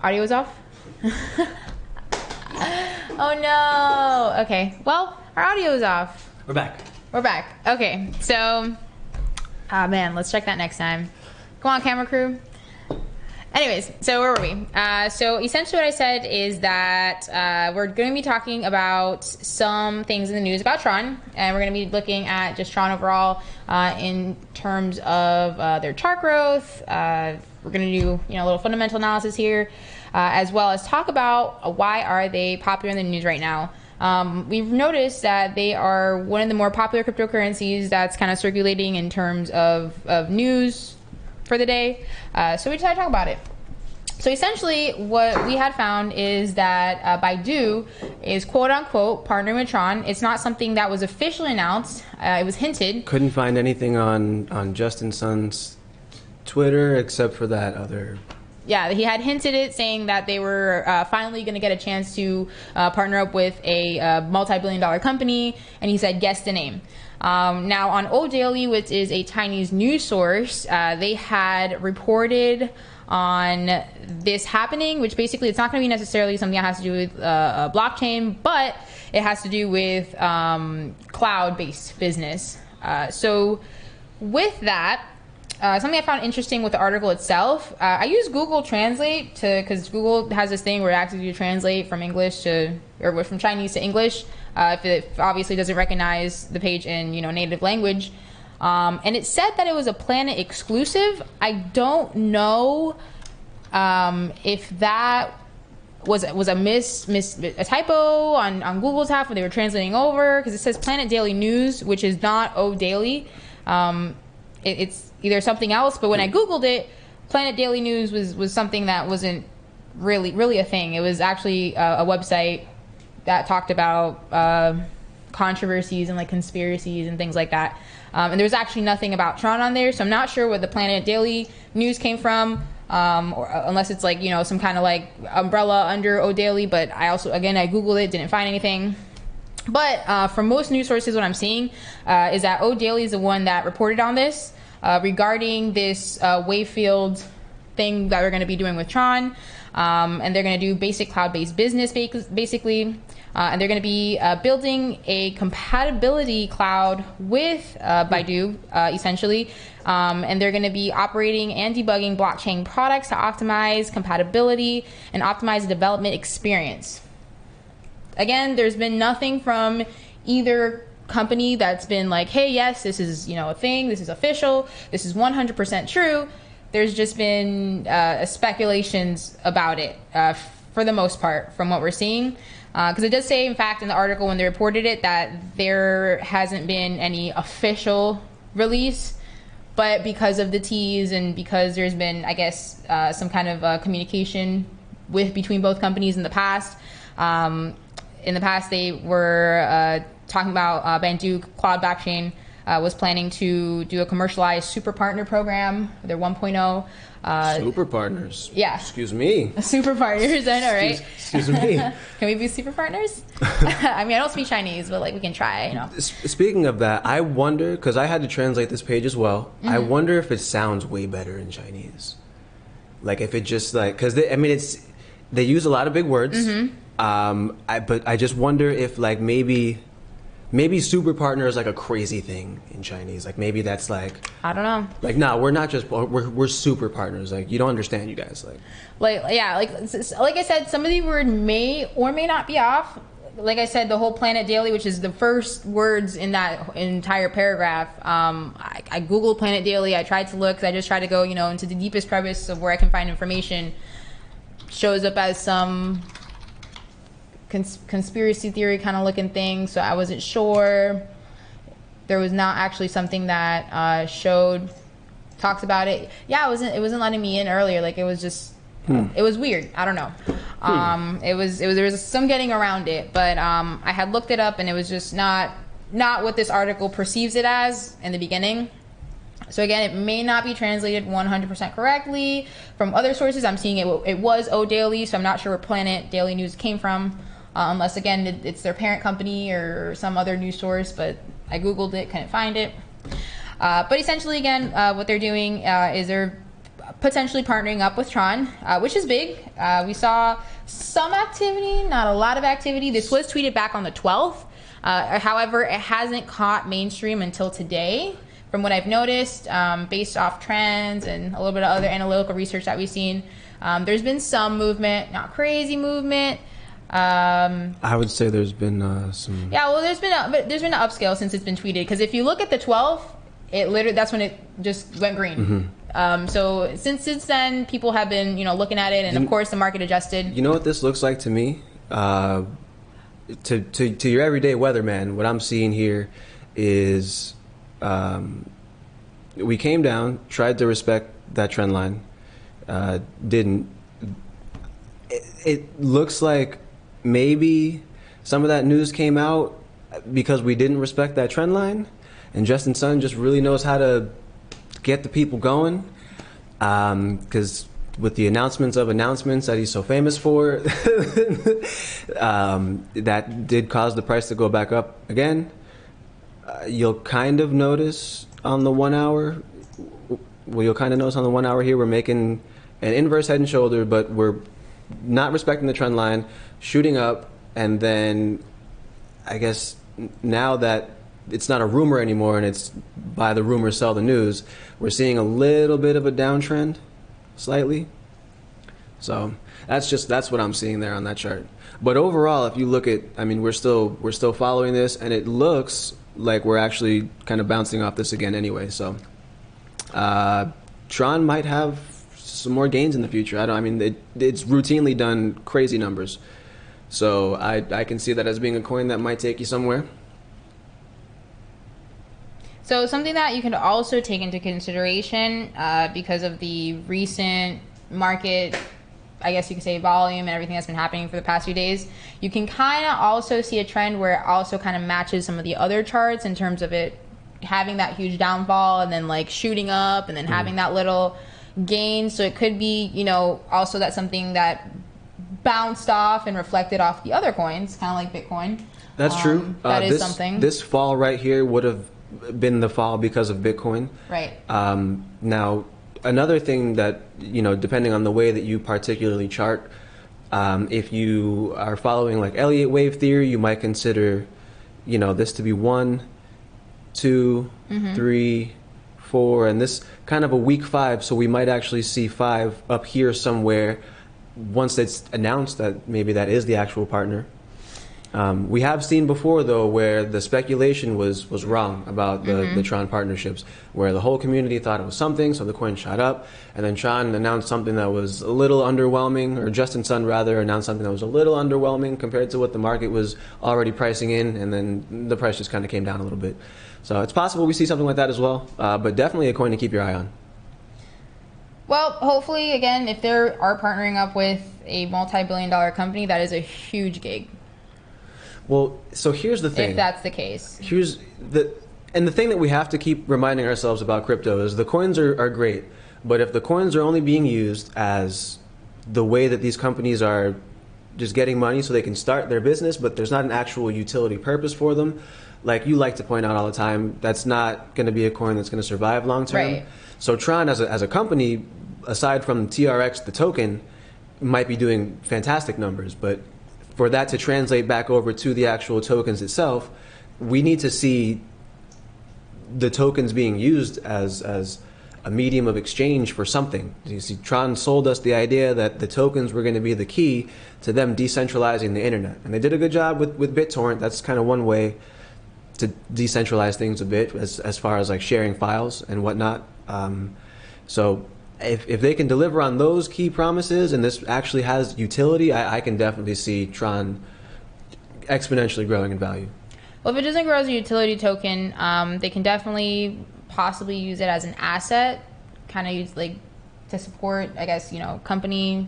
Audio is off? Oh no. Okay. Well, our audio is off. We're back. We're back. Okay. So, man, let's check that next time. Come on, camera crew. Anyways, so where were we? So essentially what I said is that we're going to be talking about some things in the news about Tron, and we're going to be looking at just Tron overall in terms of their chart growth. We're going to do a little fundamental analysis here, as well as talk about why are they popular in the news right now. We've noticed that they are one of the more popular cryptocurrencies that's kind of circulating in terms of news for the day. So we decided to talk about it. So essentially what we had found is that Baidu is quote unquote partnering with Tron. It's not something that was officially announced. It was hinted. Couldn't find anything on Justin Sun's Twitter except for that other. Yeah, he had hinted it, saying that they were finally going to get a chance to partner up with a multi-billion-dollar company, and he said, guess the name. Now, on O Daily, which is a Chinese news source, they had reported on this happening, which basically it's not going to be necessarily something that has to do with blockchain, but it has to do with cloud-based business. So with that, something I found interesting with the article itself, I use Google Translate because Google has this thing where it asks you to translate from English to, or from Chinese to English, if it obviously doesn't recognize the page in native language. And it said that it was a Planet exclusive. I don't know if that was a typo on Google's half when they were translating over, because it says Planet Daily News, which is not O Daily. It's either something else, but when I Googled it, Planet Daily News was something that wasn't really a thing. It was actually a website that talked about controversies and like conspiracies and things like that. And there's actually nothing about Tron on there, so I'm not sure where the Planet Daily News came from, or unless it's like some kind of like umbrella under O Daily. But I Googled it, didn't find anything. But from most news sources, what I'm seeing is that O Daily is the one that reported on this regarding this Wayfield thing that we're going to be doing with Tron. And they're going to do basic cloud-based business, basically. And they're going to be building a compatibility cloud with Baidu, essentially. And they're going to be operating and debugging blockchain products to optimize compatibility and optimize the development experience. Again, there's been nothing from either company that's been like, hey, yes, this is a thing, this is official, this is 100% true. There's just been speculations about it for the most part from what we're seeing. Because it does say, in fact, in the article when they reported it, that there hasn't been any official release. But because of the tease and because there's been, I guess, some kind of communication between both companies in the past. In the past, they were talking about Baidu Cloud Blockchain was planning to do a commercialized super partner program, their 1.0. Super partners? Yeah. Excuse me. Super partners, I know, right? Excuse me. Can we be super partners? I mean, I don't speak Chinese, but we can try, Speaking of that, I wonder, because I had to translate this page as well, I wonder if it sounds way better in Chinese. Like if it just because they use a lot of big words. But I just wonder if maybe super partner is like a crazy thing in Chinese. Like maybe that's I don't know. No, we're not just we're super partners. Like you don't understand, you guys. Like I said, some of the words may or may not be off. Like I said, the whole Planet Daily, which is the first words in that entire paragraph. I Googled Planet Daily. I tried to look. 'Cause I just tried to go into the deepest crevice of where I can find information. Shows up as some conspiracy theory kind of looking thing, so I wasn't sure. There was not actually something that talks about it. Yeah, it wasn't letting me in earlier. It was just it was weird. I don't know. There was some getting around it, but I had looked it up and it was just not what this article perceives it as in the beginning. So again, it may not be translated 100% correctly. From other sources, I'm seeing it was O Daily, so I'm not sure where Planet Daily News came from. Unless, again, it's their parent company or some other news source, but I Googled it, couldn't find it. But essentially, again, what they're doing is they're potentially partnering up with Tron, which is big. We saw some activity, not a lot of activity. This was tweeted back on the 12th. However, it hasn't caught mainstream until today. From what I've noticed, based off trends and a little bit of other analytical research that we've seen, there's been some movement, not crazy movement. I would say there's been some. Yeah, well, there's been an upscale since it's been tweeted. Because if you look at the 12th, it literally, that's when it just went green. So since then, people have been looking at it, and of course the market adjusted. You know what this looks like to me? To your everyday weatherman, what I'm seeing here is we came down, tried to respect that trend line, didn't. It looks like maybe some of that news came out because we didn't respect that trend line, and Justin Sun just really knows how to get the people going, because with the announcements that he's so famous for, that did cause the price to go back up again. You'll kind of notice on the 1 hour, here we're making an inverse head and shoulder, but we're not respecting the trend line, shooting up, and then I guess now that it's not a rumor anymore and it's buy the rumor, sell the news, we're seeing a little bit of a downtrend, slightly. So that's what I'm seeing there on that chart. But overall, if you look at, I mean, we're still following this, and it looks like we're actually kind of bouncing off this again anyway. So Tron might have some more gains in the future. It's routinely done crazy numbers. So I can see that as being a coin that might take you somewhere. So something that you can also take into consideration, because of the recent market, I guess you could say, volume and everything that's been happening for the past few days, you can kind of also see a trend where it also kind of matches some of the other charts in terms of it having that huge downfall and then like shooting up and then having that little gain. So it could be, also that's something that bounced off and reflected off the other coins, kind of like Bitcoin. That's true. That is something. This fall right here would have been the fall because of Bitcoin. Right. Now, another thing that, depending on the way that you particularly chart, if you are following like Elliott wave theory, you might consider, this to be 1, 2, 3, 4, and this kind of a week 5. So we might actually see 5 up here somewhere once it's announced that maybe that is the actual partner. We have seen before, though, where the speculation was wrong about the Tron partnerships, where the whole community thought it was something, so the coin shot up, and then Tron announced something that was a little underwhelming, or Justin Sun, rather, announced something that was a little underwhelming compared to what the market was already pricing in, and then the price just kind of came down a little bit. So it's possible we see something like that as well, but definitely a coin to keep your eye on. Well, hopefully, again, if they are partnering up with a multi-billion-dollar company, that is a huge gig. Well, so here's the thing. If that's the case. And the thing that we have to keep reminding ourselves about crypto is the coins are great, but if the coins are only being used as the way that these companies are just getting money so they can start their business, but there's not an actual utility purpose for them, like you like to point out all the time, that's not going to be a coin that's going to survive long term. Right. So Tron as a company, aside from TRX, the token, might be doing fantastic numbers, but for that to translate back over to the actual tokens itself, we need to see the tokens being used as a medium of exchange for something. You see, Tron sold us the idea that the tokens were going to be the key to them decentralizing the internet. And they did a good job with BitTorrent. That's kind of one way to decentralize things a bit as far as like sharing files and whatnot. So if they can deliver on those key promises and this actually has utility, I can definitely see Tron exponentially growing in value. Well, if it doesn't grow as a utility token, they can definitely possibly use it as an asset, kind of use like to support, I guess, company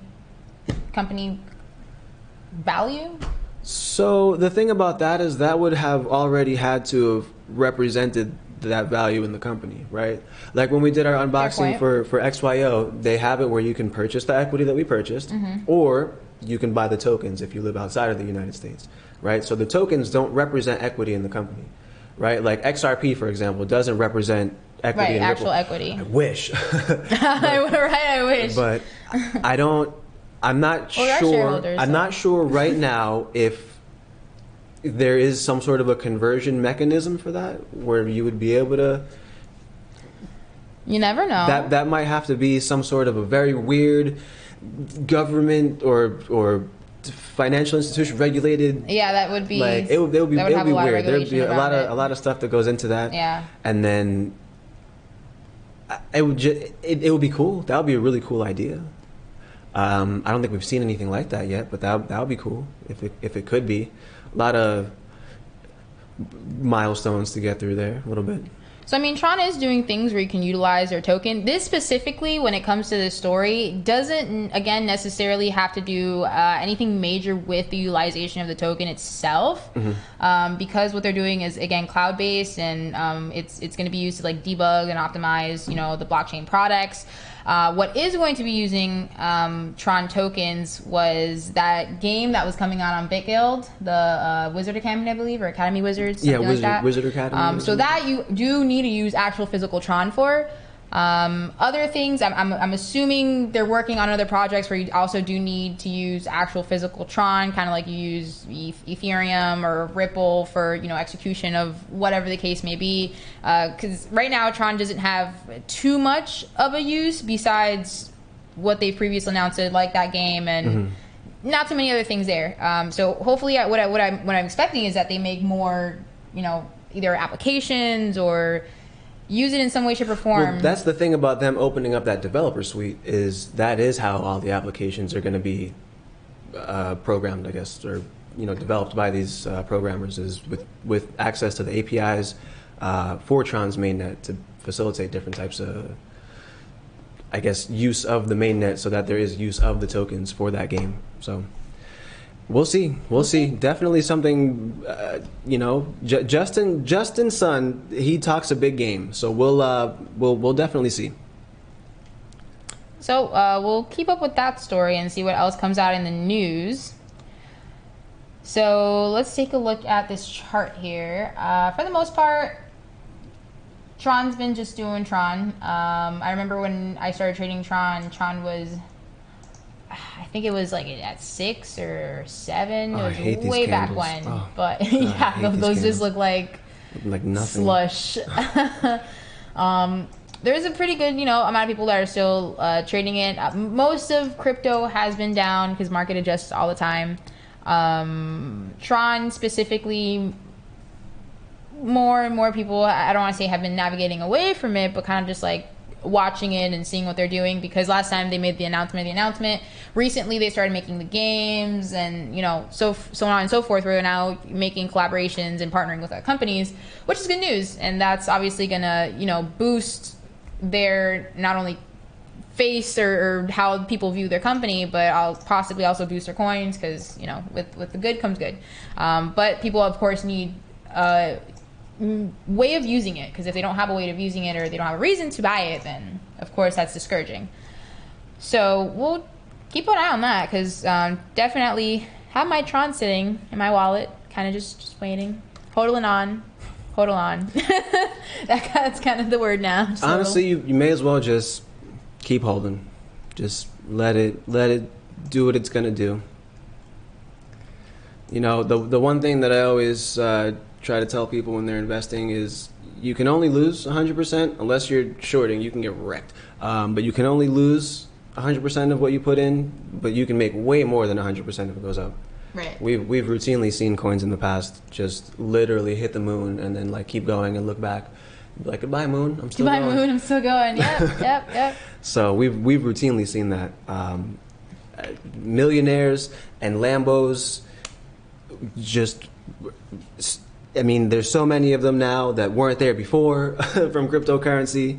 value. So the thing about that is that would have already had to have represented that value in the company, right? Like when we did our unboxing for XYO, they have it where you can purchase the equity that we purchased, or you can buy the tokens if you live outside of the United States, right? So the tokens don't represent equity in the company, right? Like XRP, for example, doesn't represent equity. Right, actual equity. I wish. I wish. But I don't. I'm not sure. I'm not sure right now if there is some sort of a conversion mechanism for that, where you would be able to. You never know. That might have to be some sort of a very weird government or financial institution regulated. Yeah, that would be like it would be weird. There'd be a lot of stuff that goes into that. Yeah. And then it would be cool. That would be a really cool idea. I don't think we've seen anything like that yet, but that would be cool if it could be. A lot of milestones to get through there, a little bit. So, I mean, Tron is doing things where you can utilize their token. This specifically, when it comes to this story, doesn't, again, necessarily have to do anything major with the utilization of the token itself. Because what they're doing is, again, cloud-based, and it's going to be used to, like, debug and optimize, the blockchain products. What is going to be using Tron tokens was that game that was coming out on BitGuild, the Wizard Academy, I believe, or Academy Wizards. Yeah, like Wizard Academy. So that you do need to use actual physical Tron for. Other things, I'm assuming they're working on other projects where you also do need to use actual physical Tron, kind of like you use Ethereum or Ripple for execution of whatever the case may be. Because right now Tron doesn't have too much of a use besides what they've previously announced, like that game and not too many other things there. So hopefully, what I'm expecting is that they make more, either applications or use it in some way, shape, or form. Well, that's the thing about them opening up that developer suite, is that is how all the applications are going to be programmed, I guess, or developed by these programmers, is with access to the APIs for Tron's mainnet to facilitate different types of, I guess, use of the mainnet, so that there is use of the tokens for that game. So we'll see. We'll see. Definitely something. Justin's son, he talks a big game. So we'll definitely see. So we'll keep up with that story and see what else comes out in the news. So let's take a look at this chart here. For the most part, Tron's been just doing Tron. I remember when I started trading Tron was, I think it was like at 6 or 7. It was way back when. But yeah, those just look like nothing. Slush. There's a pretty good, amount of people that are still trading it. Most of crypto has been down because market adjusts all the time. Tron specifically, more and more people, I don't want to say have been navigating away from it, but kind of just like watching it and seeing what they're doing, because last time they made the announcement, recently they started making the games and so on and so forth, where they're now making collaborations and partnering with other companies, which is good news. And that's obviously gonna boost their not only face or how people view their company, but I'll possibly also boost their coins, because with the good comes good. But people of course need way of using it, because if they don't have a way of using it, or they don't have a reason to buy it, then of course that's discouraging. So we'll keep an eye on that, because definitely have my Tron sitting in my wallet, kind of just waiting, hodling on. That's kind of the word now. So. Honestly, you may as well just keep holding. Just let it do what it's gonna do. The one thing that I always try to tell people when they're investing is, you can only lose 100% unless you're shorting. You can get wrecked, but you can only lose 100% of what you put in, but you can make way more than 100% if it goes up. Right. We've routinely seen coins in the past just literally hit the moon and then keep going and look back, be like, goodbye moon, I'm still going. Goodbye moon, I'm still going. Yep. So we've routinely seen that. Millionaires and Lambos, there's so many of them now that weren't there before from cryptocurrency.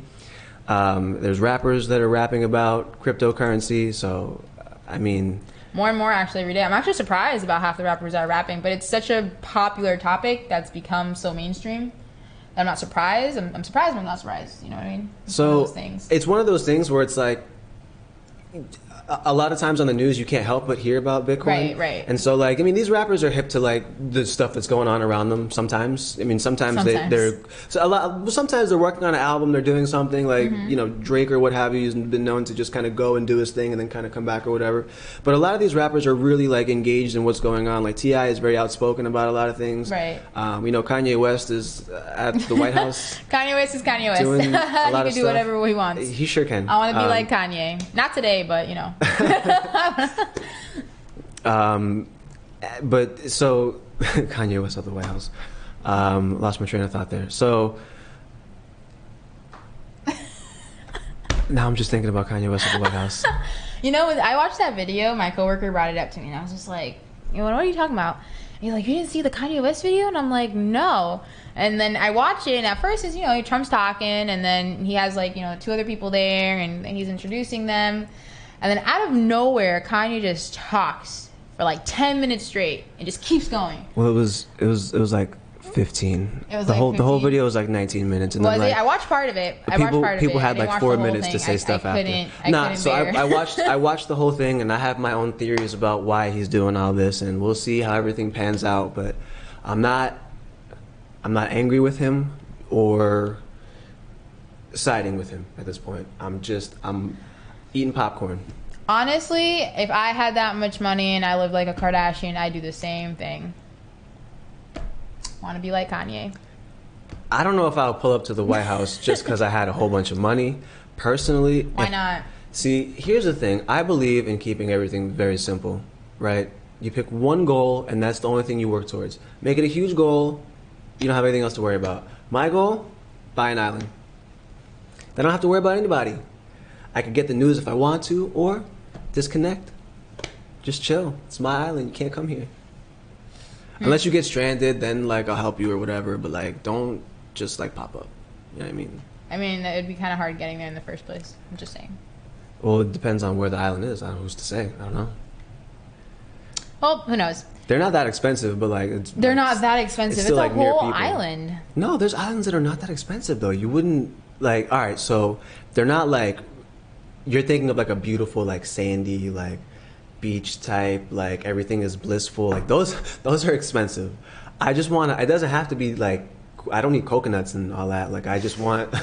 There's rappers that are rapping about cryptocurrency. So, more and more actually every day. I'm actually surprised about half the rappers that are rapping, but it's such a popular topic that's become so mainstream. I'm not surprised. I'm surprised, but I'm not surprised. You know what I mean? It's one of those things where it's like, a lot of times on the news you can't help but hear about Bitcoin. Right. And so like, I mean, these rappers are hip to like the stuff that's going on around them sometimes. I mean, sometimes. they're so a lot. Sometimes they're working on an album, they're doing something like, you know, Drake or what have you has been known to just kind of go and do his thing and then kind of come back or whatever. But a lot of these rappers are really like engaged in what's going on. Like T.I. is very outspoken about a lot of things. Right. You know, Kanye West is at the White House. Kanye West is Kanye West. Doing He can do whatever he wants. He sure can. I want to be like Kanye. Not today, but you know. But so Kanye West at the White House. Lost my train of thought there. So now I'm just thinking about Kanye West at the White House. You know, I watched that video. My coworker brought it up to me, and I was just like, you know, what are you talking about? And he's like, you didn't see the Kanye West video? And I'm like, no. And then I watch it, and at first it's, you know, Trump's talking, and then he has like, you know, 2 other people there, and he's introducing them. And then out of nowhere, Kanye just talks for like 10 minutes straight and just keeps going. Well, it was like 15. It was the like whole 15? the whole video was like 19 minutes. And Was then, like, it? I watched part of it. People had I like watched 4 the whole minutes to thing. say stuff I after. couldn't So bear. I watched the whole thing, and I have my own theories about why he's doing all this, and we'll see how everything pans out. But I'm not angry with him or siding with him at this point. I'm eating popcorn. Honestly, if I had that much money and I lived like a Kardashian, I'd do the same thing. Want to be like Kanye. I don't know if I'll pull up to the White House just because I had a whole bunch of money. Personally, Why not? See, here's the thing. I believe in keeping everything very simple, right? You pick one goal, and that's the only thing you work towards. Make it a huge goal. You don't have anything else to worry about. My goal, buy an island. I don't have to worry about anybody. I could get the news if I want to, or disconnect. Just chill. It's my island. You can't come here. Unless you get stranded, then like I'll help you or whatever. But like, don't just like pop up. You know what I mean? I mean, it would be kind of hard getting there in the first place. I'm just saying. Well, it depends on where the island is. I don't know who's to say. I don't know. Well, who knows? They're not that expensive, but like they're not that expensive. It's still, a like, near whole people. island. No, there's islands that are not that expensive though. You wouldn't like. All right, so they're not like. You're thinking of like a beautiful like sandy like beach type like everything is blissful like those are expensive. I just want to. It doesn't have to be like. I don't need coconuts and all that. Like I just want.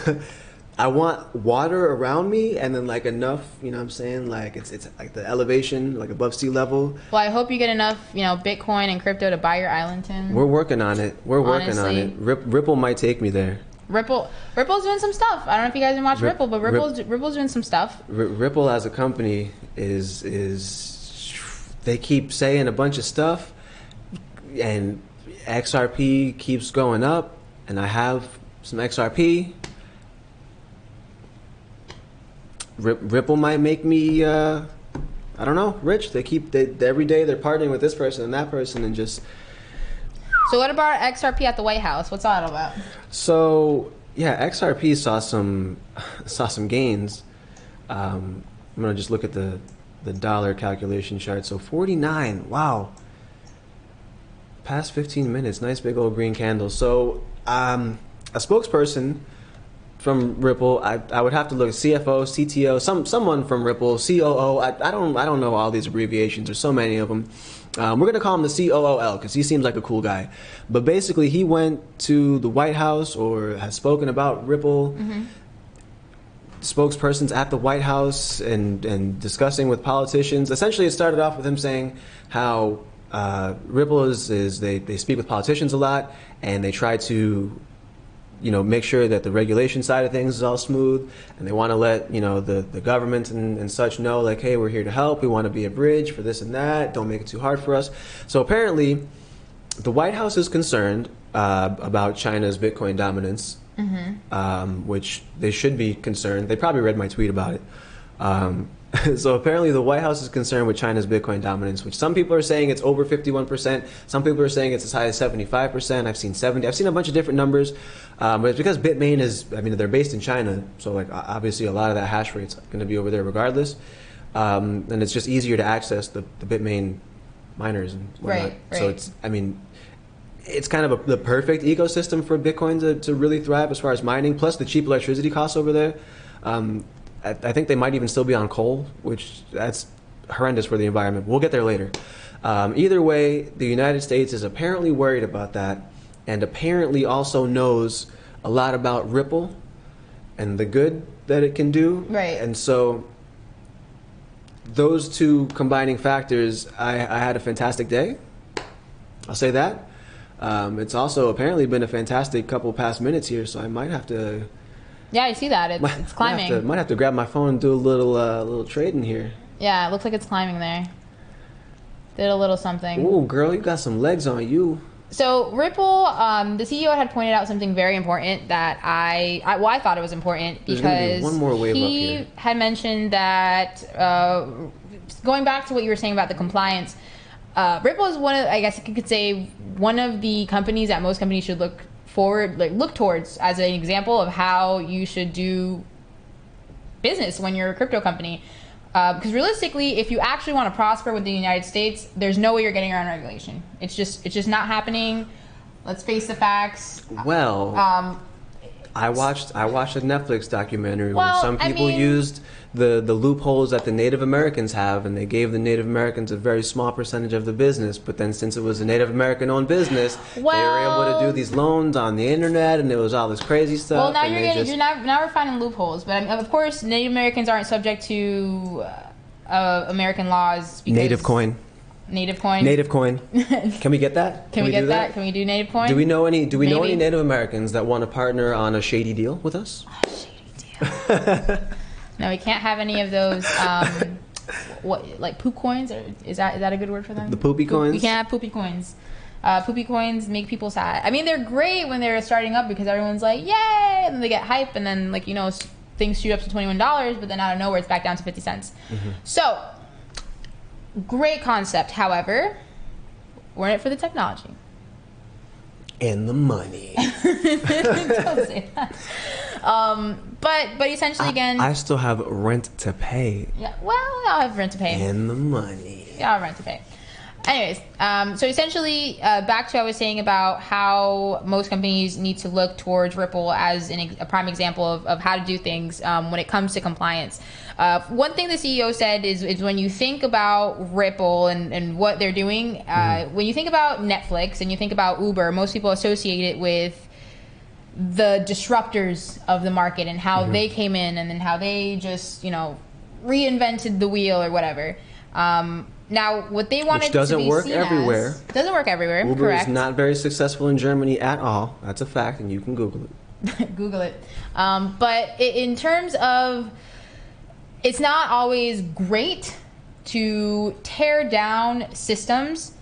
I want water around me and then like enough, you know what I'm saying? Like it's like the elevation, like above sea level. Well, I hope you get enough, you know, Bitcoin and crypto to buy your island, Tim. We're working on it. Working on it. Ripple might take me there. Ripple's doing some stuff. I don't know if you guys have watched Ripple, but Ripple's doing some stuff. Ripple as a company is they keep saying a bunch of stuff, and XRP keeps going up, and I have some XRP. Ripple might make me, I don't know, rich. Every day they're partnering with this person and that person and just. So what about XRP at the White House? What's that all about? So yeah, XRP saw some gains. I'm gonna just look at the dollar calculation chart. So 49, wow. Past 15 minutes, nice big old green candle. So a spokesperson from Ripple, I would have to look at CFO, CTO, someone from Ripple, COO. I don't know all these abbreviations. There's so many of them. We're gonna call him the COOL because he seems like a cool guy. But basically, he went to the White House or has spoken about Ripple. Spokespersons at the White House and discussing with politicians. Essentially, it started off with him saying how Ripple is they speak with politicians a lot and they try to make sure that the regulation side of things is all smooth, and they want to let the government and such know, like, hey, we're here to help. We want to be a bridge for this and that. Don't make it too hard for us. So apparently, the White House is concerned about China's Bitcoin dominance, which they should be concerned. They probably read my tweet about it. So apparently the White House is concerned with China's Bitcoin dominance, which some people are saying it's over 51%. Some people are saying it's as high as 75%. I've seen 70. I've seen a bunch of different numbers. But it's because Bitmain they're based in China. So like obviously a lot of that hash rate's going to be over there regardless. And it's just easier to access the Bitmain miners and whatnot. Right. So it's kind of the perfect ecosystem for Bitcoin to really thrive as far as mining, plus the cheap electricity costs over there. I think they might even still be on coal, which that's horrendous for the environment. We'll get there later. Either way, the United States is apparently worried about that, and apparently also knows a lot about Ripple and the good that it can do. Right. And so those two combining factors, I had a fantastic day. I'll say that. It's also apparently been a fantastic couple past minutes here, so I might have to. Yeah, I see that. It's climbing. Might have to grab my phone and do a little trading here. Yeah, it looks like it's climbing there. Did a little something. Ooh, girl, you got some legs on you. So Ripple, the CEO had pointed out something very important that I thought it was important because one more wave he had mentioned that going back to what you were saying about the compliance, Ripple is one of, I guess you could say, one of the companies that most companies should look towards as an example of how you should do business when you're a crypto company. Because realistically, if you actually want to prosper with the United States, there's no way you're getting around regulation. It's just not happening. Let's face the facts. Well, I watched a Netflix documentary where some people used the loopholes that the Native Americans have, and they gave the Native Americans a very small percentage of the business. But then, since it was a Native American-owned business, they were able to do these loans on the internet, and it was all this crazy stuff. Well, now we're finding loopholes. But of course, Native Americans aren't subject to American laws. Because Native coin. Native coin. Native coin. Can we get that? Can we get that? Can we do native coin? Do we know any Native Americans that want to partner on a shady deal with us? Oh, shady deal. No, we can't have any of those. Like poop coins? Or is that a good word for them? The poopy coins. We can't have poopy coins. Poopy coins make people sad. I mean, they're great when they're starting up because everyone's like, "Yay!" and then they get hype, and then things shoot up to $21, but then out of nowhere it's back down to 50 cents. Mm-hmm. So. Great concept. However, we're in it for the technology. And the money. Don't say that. But essentially, again, I still have rent to pay. Yeah. Well, I'll have rent to pay. And the money. Yeah, I'll have rent to pay. Anyways, so essentially, back to what I was saying about how most companies need to look towards Ripple as a prime example of how to do things when it comes to compliance. One thing the CEO said is when you think about Ripple and what they're doing, when you think about Netflix and you think about Uber, most people associate it with the disruptors of the market and how they came in and then how they just, reinvented the wheel or whatever. Now, what they wanted to be seen everywhere. Doesn't work everywhere. Uber correct. is not very successful in Germany at all. That's a fact, and you can Google it. Google it. But in terms of, it's not always great to tear down systems,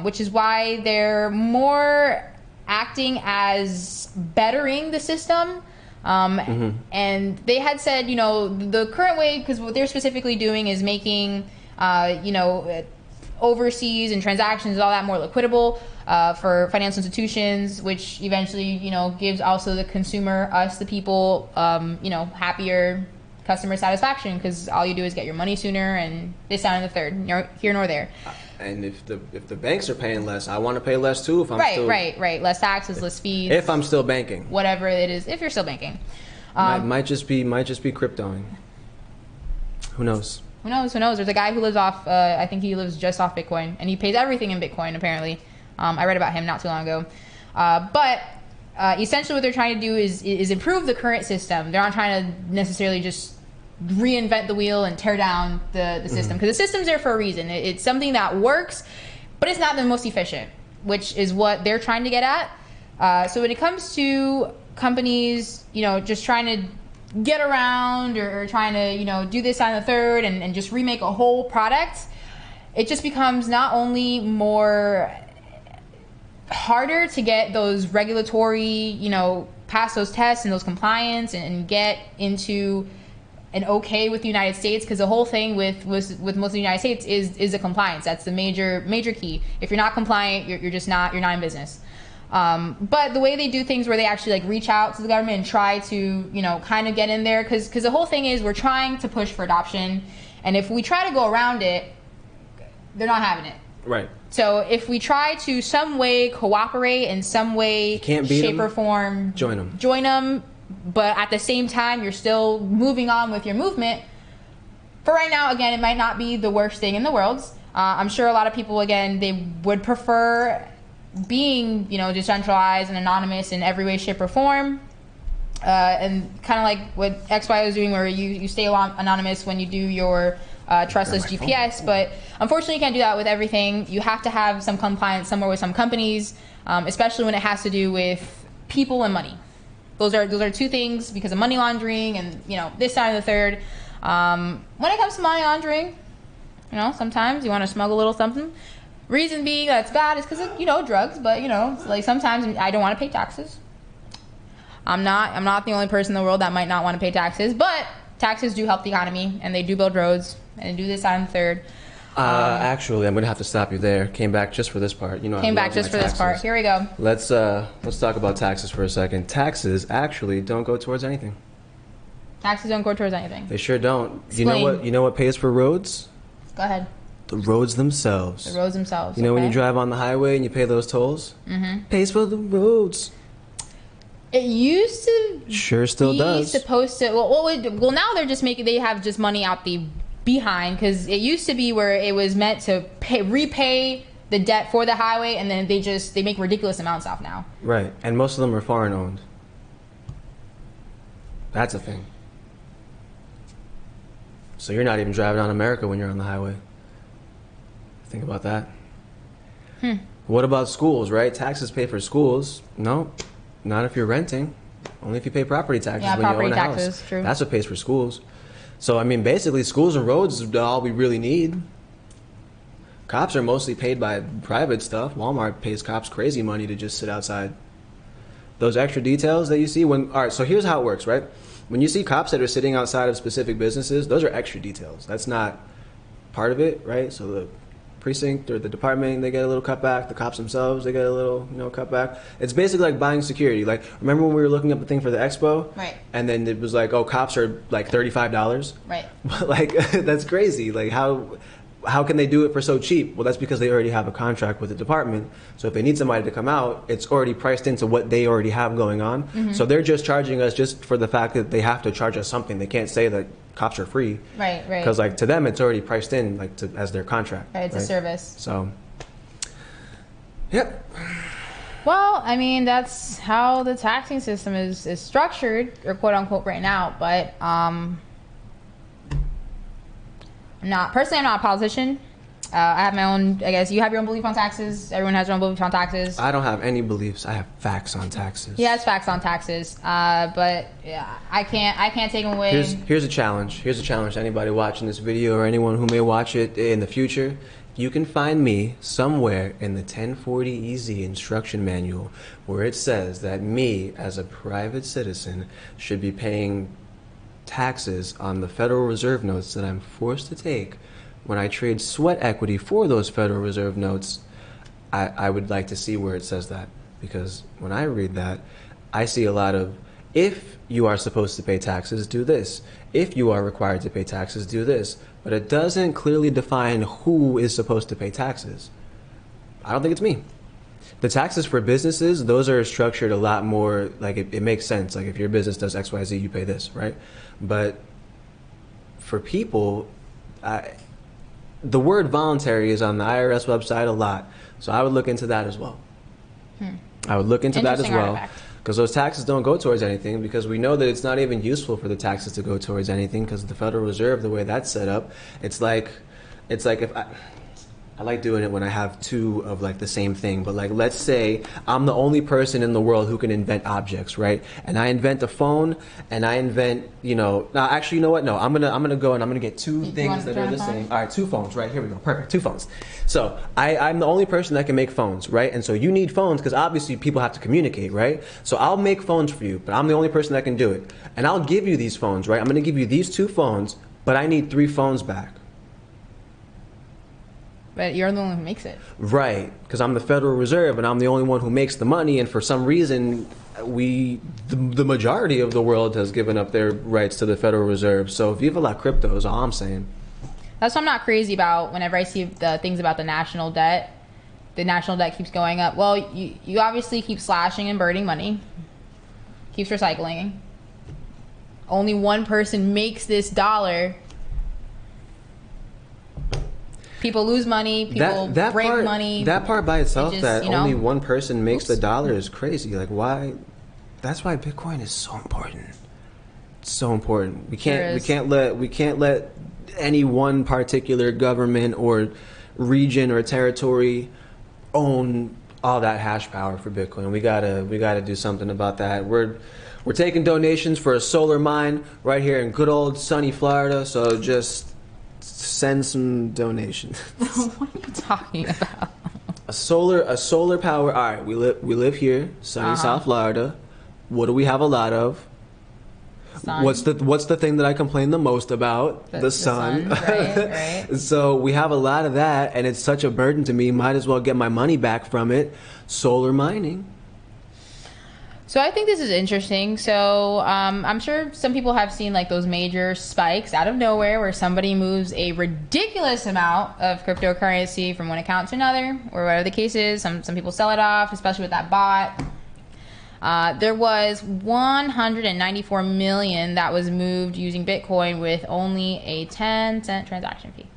which is why they're more acting as bettering the system. And they had said, the current way, because what they're specifically doing is making overseas and transactions and all that more liquidable for financial institutions, which eventually, gives also the consumer, us, the people, happier customer satisfaction because all you do is get your money sooner and this, that, and the third, here nor there. And if the banks are paying less, I want to pay less too. If I'm right. Less taxes, less fees. If I'm still banking, whatever it is, if you're still banking, might just be cryptoing. Who knows? Who knows? There's a guy who lives off, I think he lives just off Bitcoin, and he pays everything in Bitcoin, apparently. I read about him not too long ago. But essentially what they're trying to do is improve the current system. They're not trying to necessarily just reinvent the wheel and tear down the system. Because the system's there for a reason. It's something that works, but it's not the most efficient, which is what they're trying to get at. So when it comes to companies, just trying to get around or trying to do this on the third and just remake a whole product, it just becomes not only more harder to get those regulatory pass those tests and those compliance and get into an okay with the United States, because the whole thing with most of the United States is the compliance. That's the major key. If you're not compliant, you're not in business. But the way they do things where they actually reach out to the government and try to, kind of get in there, because the whole thing is we're trying to push for adoption. And if we try to go around it, they're not having it. Right. So if we try to some way cooperate in some way, shape or form, join them, but at the same time, you're still moving on with your movement. For right now, again, it might not be the worst thing in the world. I'm sure a lot of people, again, they would prefer being, decentralized and anonymous in every way, shape, or form. And kind of like what XY is doing, where you stay anonymous when you do your trustless GPS. But unfortunately, you can't do that with everything. You have to have some compliance somewhere with some companies, especially when it has to do with people and money. Those are two things, because of money laundering and this, that, and the third. When it comes to money laundering, sometimes you want to smuggle a little something. Reason being that's bad is because of drugs, but like sometimes I don't want to pay taxes. I'm not the only person in the world that might not want to pay taxes, but taxes do help the economy, and they do build roads and do this, that, and the third. Actually, I'm gonna have to stop you there. Came back just for this part. Came back just for this part. Here we go. Let's talk about taxes for a second. Taxes actually don't go towards anything. Taxes don't go towards anything. They sure don't. Explain. You know what pays for roads? Go ahead. The roads themselves. The roads themselves. When you drive on the highway and you pay those tolls, pays for the roads. It used to sure still be does. Supposed to. Well, now they're just making. They have just money out the behind, because it used to be where it was meant to repay the debt for the highway, and then they make ridiculous amounts off now. Right, and most of them are foreign owned. That's a thing. So you're not even driving on America when you're on the highway. Think about that. What about schools, right? Taxes pay for schools. No, not if you're renting. Only if you pay property taxes when you own a house. True. That's what pays for schools. So, I mean, basically, schools and roads are all we really need. Cops are mostly paid by private stuff. Walmart pays cops crazy money to just sit outside. Those extra details that you see all right, so here's how it works, right? When you see cops that are sitting outside of specific businesses, those are extra details. That's not part of it, right? So the precinct or the department, they get a little cutback. The cops themselves, they get a little, cutback. It's basically like buying security. Like, remember when we were looking up the thing for the expo? Right. And then it was like, oh, cops are like $35. Right. Like, that's crazy. Like, how can they do it for so cheap? Well, that's because they already have a contract with the department. So if they need somebody to come out, it's already priced into what they already have going on. So they're just charging us just for the fact that they have to charge us something. They can't say that cops are free. Right. Because to them, it's already priced in as their contract. Right, it's a service. So, yep. Well, I mean, that's how the taxing system is structured, or quote unquote, right now. But I'm not a politician. I have my own, I guess you have your own belief on taxes. Everyone has their own belief on taxes. I don't have any beliefs. I have facts on taxes. He has facts on taxes. But yeah, I can't take them away. Here's a challenge. Here's a challenge to anybody watching this video or anyone who may watch it in the future. You can find me somewhere in the 1040 EZ instruction manual where it says that me, as a private citizen, should be paying taxes on the Federal Reserve notes that I'm forced to take when I trade sweat equity for those Federal Reserve notes. I would like to see where it says that, because when I read that, I see a lot of, if you are supposed to pay taxes, do this. If you are required to pay taxes, do this. But it doesn't clearly define who is supposed to pay taxes. I don't think it's me. The taxes for businesses, those are structured a lot more, like it makes sense. Like if your business does X, Y, Z, you pay this, right? But for people, the word voluntary is on the IRS website a lot. So I would look into that as well. I would look into that as well. Because those taxes don't go towards anything, because we know that it's not even useful for the taxes to go towards anything, because the Federal Reserve, the way that's set up, it's like if I like doing it when I have two of like the same thing, but like let's say I'm the only person in the world who can invent objects, right? And I invent a phone, and I invent, now actually, you know what? No, I'm gonna go and I'm gonna get two things that are the same. All right, two phones, right? Here we go. Perfect, two phones. So I'm the only person that can make phones, right? And so you need phones because obviously people have to communicate, right? So I'll make phones for you, but I'm the only person that can do it. And I'll give you these phones, right? I'm gonna give you these two phones, but I need 3 phones back. But you're the one who makes it. Right, because I'm the Federal Reserve and I'm the only one who makes the money, and for some reason, the majority of the world has given up their rights to the Federal Reserve. So viva la crypto is all I'm saying. That's what I'm not crazy about whenever I see the things about the national debt. The national debt keeps going up. Well, you obviously keep slashing and burning money. Keeps recycling. only one person makes this dollar. People lose money. People break money. That part by itself, just, that only one person makes Oops. the dollar, is crazy. Like, why? That's why Bitcoin is so important. It's so important. We can't let any one particular government or region or territory own all that hash power for Bitcoin. We gotta do something about that. We're taking donations for a solar mine right here in good old sunny Florida. So just send some donations. What are you talking about? A solar power. All right, we live here, sunny South Florida. What do we have a lot of? Sun. What's the thing that I complain the most about? The sun. Right. So we have a lot of that, and it's such a burden to me. Might as well get my money back from it. Solar mining. So I think this is interesting. So I'm sure some people have seen like those major spikes out of nowhere where somebody moves a ridiculous amount of cryptocurrency from one account to another, or whatever the case is. Some people sell it off, especially with that bot. There was 194 million that was moved using Bitcoin with only a 10-cent transaction fee.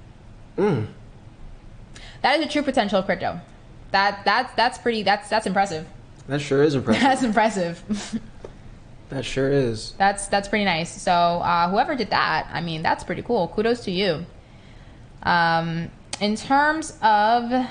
That is the true potential of crypto. That's impressive. That sure is impressive. That's impressive. That sure is. That's pretty nice. So whoever did that, I mean, that's pretty cool. Kudos to you. In terms of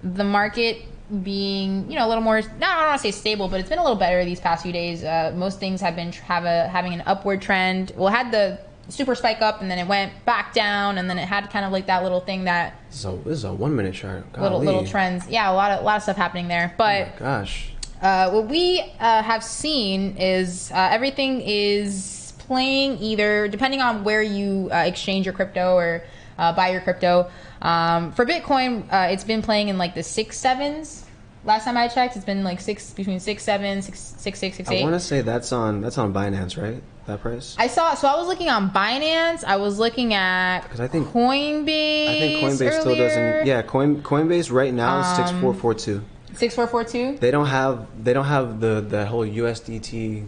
the market being, a little more, I don't want to say stable, but it's been a little better these past few days. Most things have been having an upward trend. Well, it had the super spike up, and then it went back down, and then it had kind of like that little thing that. So this is a 1 minute chart. Little trends. Yeah, a lot of stuff happening there. But oh my gosh. What we have seen is everything is playing either, depending on where you exchange your crypto or buy your crypto. For Bitcoin, it's been playing in like the 6-7s. Last time I checked, it's been like between 6-7, 6-6, 6-8. I want to say that's on Binance, right? That price. I was looking on Binance. I was looking at because I think Coinbase. I think Coinbase earlier. still doesn't. Yeah, Coinbase right now is 6442. 6442. They don't have the whole USDT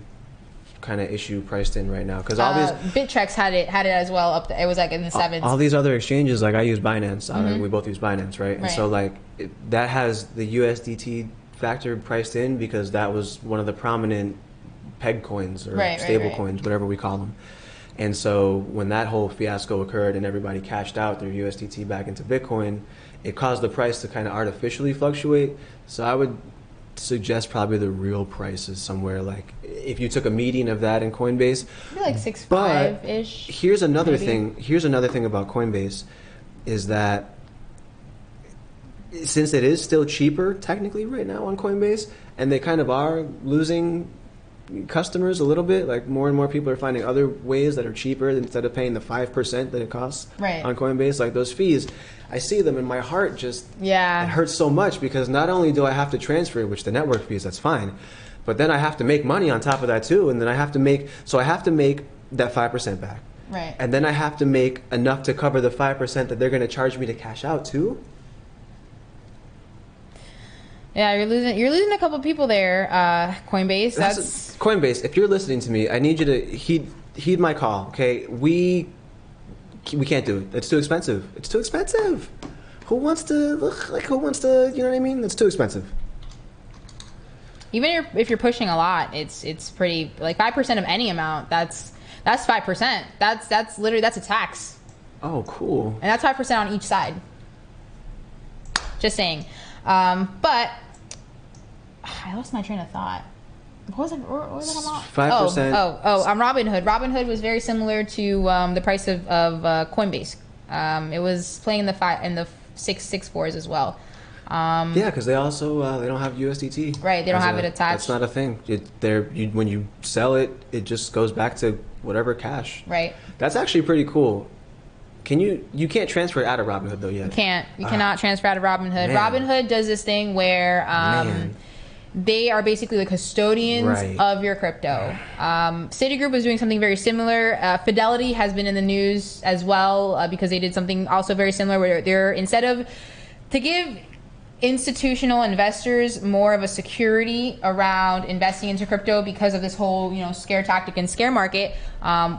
kind of issue priced in right now because all these Bittrex had it as well up there. It was like in the 7s. All these other exchanges, like I use Binance. We both use Binance, right? And so like that has the USDT factor priced in because that was one of the prominent peg coins or stable coins, whatever we call them. And so when that whole fiasco occurred and everybody cashed out their USDT back into Bitcoin, it caused the price to kind of artificially fluctuate. So I would suggest probably the real price is somewhere like if you took a median of that in Coinbase, maybe like 6.5-ish. Here's another thing. Here's another thing about Coinbase is that since it is still cheaper technically right now on Coinbase, and they kind of are losing customers a little bit, like more and more people are finding other ways that are cheaper instead of paying the 5% that it costs on Coinbase. Like those fees, I see them and my heart just it hurts so much because not only do I have to transfer, which the network fees, that's fine, but then I have to make money on top of that too, and then I have to make that 5% back, and then I have to make enough to cover the 5% that they're going to charge me to cash out too. Yeah, you're losing a couple people there, Coinbase. That's Coinbase. If you're listening to me, I need you to heed my call. Okay, we can't do it. It's too expensive. It's too expensive. Who wants to? You know what I mean? It's too expensive. Even if you're pushing a lot, it's pretty like 5% of any amount. That's 5%. That's literally a tax. Oh, cool. And that's 5% on each side. Just saying. But I lost my train of thought. What was it about? 5%. On Robinhood. Robinhood was very similar to the price of Coinbase. It was playing in the 6.4s as well. Yeah, because they also they don't have USDT. Right, they don't have it attached. That's not a thing. When you sell it, it just goes back to whatever cash. Right. That's actually pretty cool. You can't transfer it out of Robinhood though yet. You cannot transfer out of Robinhood. Robinhood does this thing where they are basically the custodians of your crypto. Citigroup is doing something very similar. Fidelity has been in the news as well because they did something also very similar where they're instead of to give institutional investors more of a security around investing into crypto because of this whole, scare tactic and scare market,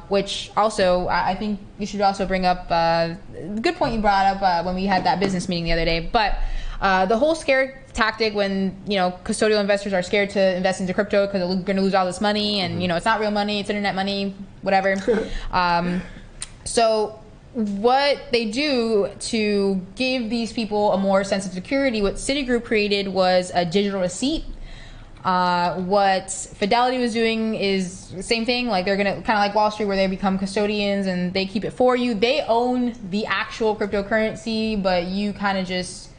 which also I think you should also bring up good point you brought up when we had that business meeting the other day. But the whole scare tactic when, custodial investors are scared to invest into crypto because they're going to lose all this money and, it's not real money, it's internet money, whatever. So what they do to give these people a more sense of security, what Citigroup created was a digital receipt. What Fidelity was doing is the same thing. Like they're gonna kind of like Wall Street, where they become custodians and they keep it for you. They own the actual cryptocurrency, but you kind of just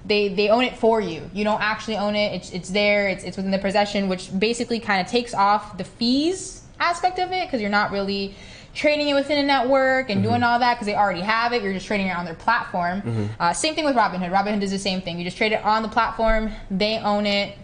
they own it for you. You don't actually own it. It's there. It's within the possession, which basically kind of takes off the fees aspect of it because you're not really trading it within a network and doing all that because they already have it. You're just trading it on their platform. Same thing with Robinhood. Robinhood does the same thing. You just trade it on the platform. They own it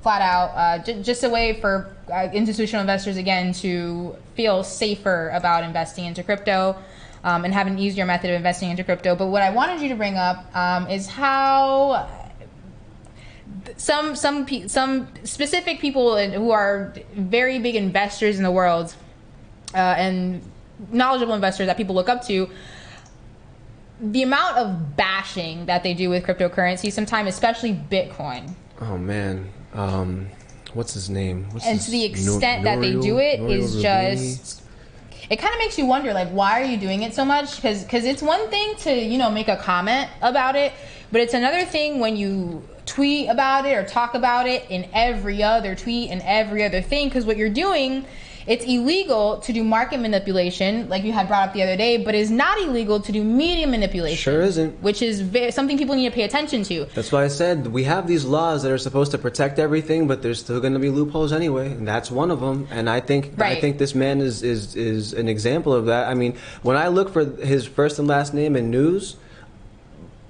flat out. Just a way for institutional investors, again, to feel safer about investing into crypto and have an easier method of investing into crypto. But what I wanted you to bring up is how some specific people who are very big investors in the world and knowledgeable investors that people look up to, the amount of bashing that they do with cryptocurrency sometimes, especially Bitcoin. Oh man, what's his name? And to the extent that they do it is just, it kind of makes you wonder, like, why are you doing it so much? Because it's one thing to, make a comment about it, but it's another thing when you tweet about it or talk about it in every other tweet and every other thing, because what you're doing, it's illegal to do market manipulation, like you had brought up the other day, but it's not illegal to do media manipulation. Sure isn't. Which is something people need to pay attention to. That's why I said we have these laws that are supposed to protect everything, but there's still going to be loopholes anyway, and that's one of them. And I think this man is an example of that. I mean, when I look for his first and last name in news,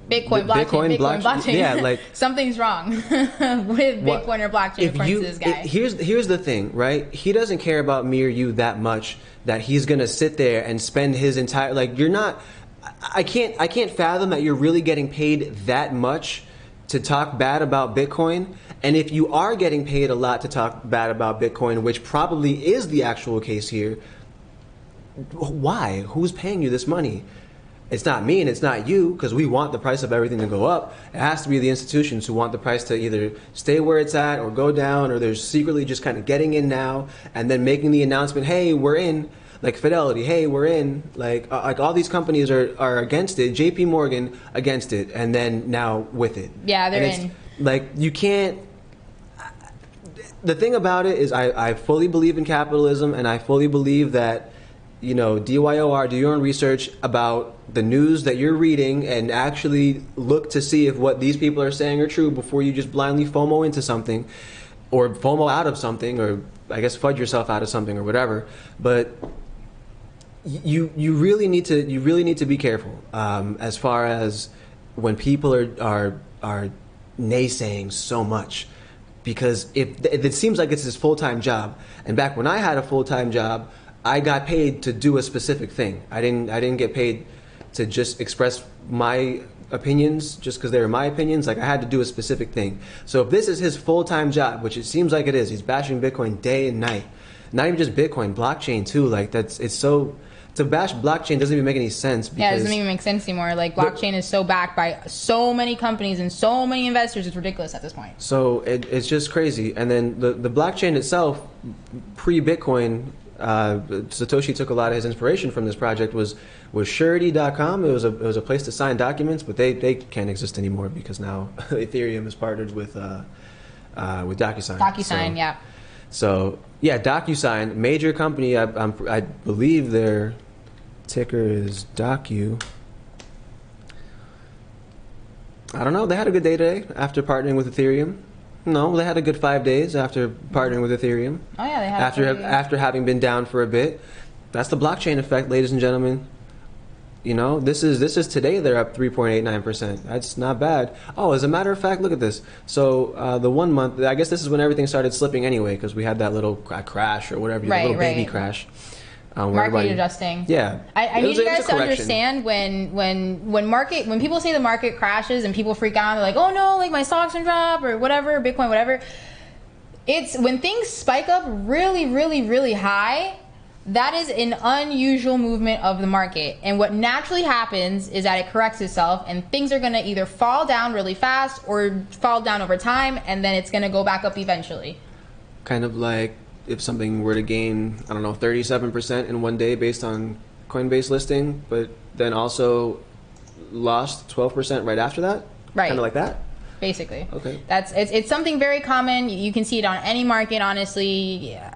Bitcoin blockchain. Yeah, like something's wrong with Bitcoin or blockchain. According to this guy. Here's the thing, right? He doesn't care about me or you that much that he's gonna sit there and spend his entire you're not. I can't fathom that you're really getting paid that much to talk bad about Bitcoin. And if you are getting paid a lot to talk bad about Bitcoin, which probably is the actual case here, why? Who's paying you this money? It's not me and it's not you, because we want the price of everything to go up. It has to be the institutions who want the price to either stay where it's at or go down, or they're secretly just kind of getting in now and then making the announcement, hey, we're in. Like Fidelity, hey, we're in. Like all these companies are against it. JP Morgan against it, and then now with it. Yeah, they're in. Like, you can't. The thing about it is I fully believe in capitalism, and I fully believe that, DYOR, do your own research about the news that you're reading and actually look to see if what these people are saying are true before you just blindly FOMO into something or FOMO out of something, or I guess fudge yourself out of something or whatever. But you really need to be careful as far as when people are naysaying so much, because if it seems like it's his full-time job, and back when I had a full-time job, I got paid to do a specific thing. I didn't get paid to just express my opinions just because they were my opinions. Like, I had to do a specific thing. So if this is his full-time job, which it seems like it is, he's bashing Bitcoin day and night. Not even just Bitcoin, blockchain too. Like, to bash blockchain doesn't even make any sense. Yeah, it doesn't even make sense anymore. Like, blockchain is so backed by so many companies and so many investors, it's ridiculous at this point. So it's just crazy. And then the blockchain itself, pre-Bitcoin, Satoshi took a lot of his inspiration from this project was surety.com. It was a place to sign documents, but they can't exist anymore because now Ethereum is partnered with DocuSign. DocuSign, yeah. So yeah, DocuSign, major company. I believe their ticker is Docu. I don't know. They had a good day today after partnering with Ethereum. No, they had a good 5 days after partnering with Ethereum. Oh yeah, they had after having been down for a bit. That's the blockchain effect, ladies and gentlemen. This is today they're up 3.89%. That's not bad. Oh, as a matter of fact, look at this. So the 1 month, I guess this is when everything started slipping anyway, because we had that little crash or whatever, the little baby crash. Market adjusting. Yeah. I need you guys to understand when people say the market crashes and people freak out, they're like, oh no, like my stocks can drop or whatever, Bitcoin, whatever. It's when things spike up really, really, really high, that is an unusual movement of the market. And what naturally happens is that it corrects itself and things are going to either fall down really fast or fall down over time, and then it's going to go back up eventually. Kind of like if something were to gain, I don't know, 37% in one day based on Coinbase listing, but then also lost 12% right after that? Right. Kind of like that? Basically. Okay. It's something very common. You can see it on any market, honestly. Yeah.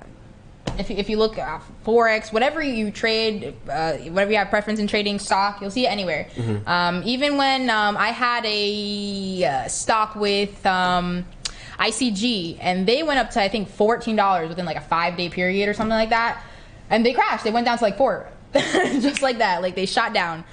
If you look at Forex, whatever you trade, whatever you have preference in trading, stock, you'll see it anywhere. Mm-hmm. Even when I had a stock with ICG, and they went up to, I think, $14 within like a 5-day period or something like that, and they crashed. They went down to like 4, just like that. Like they shot down.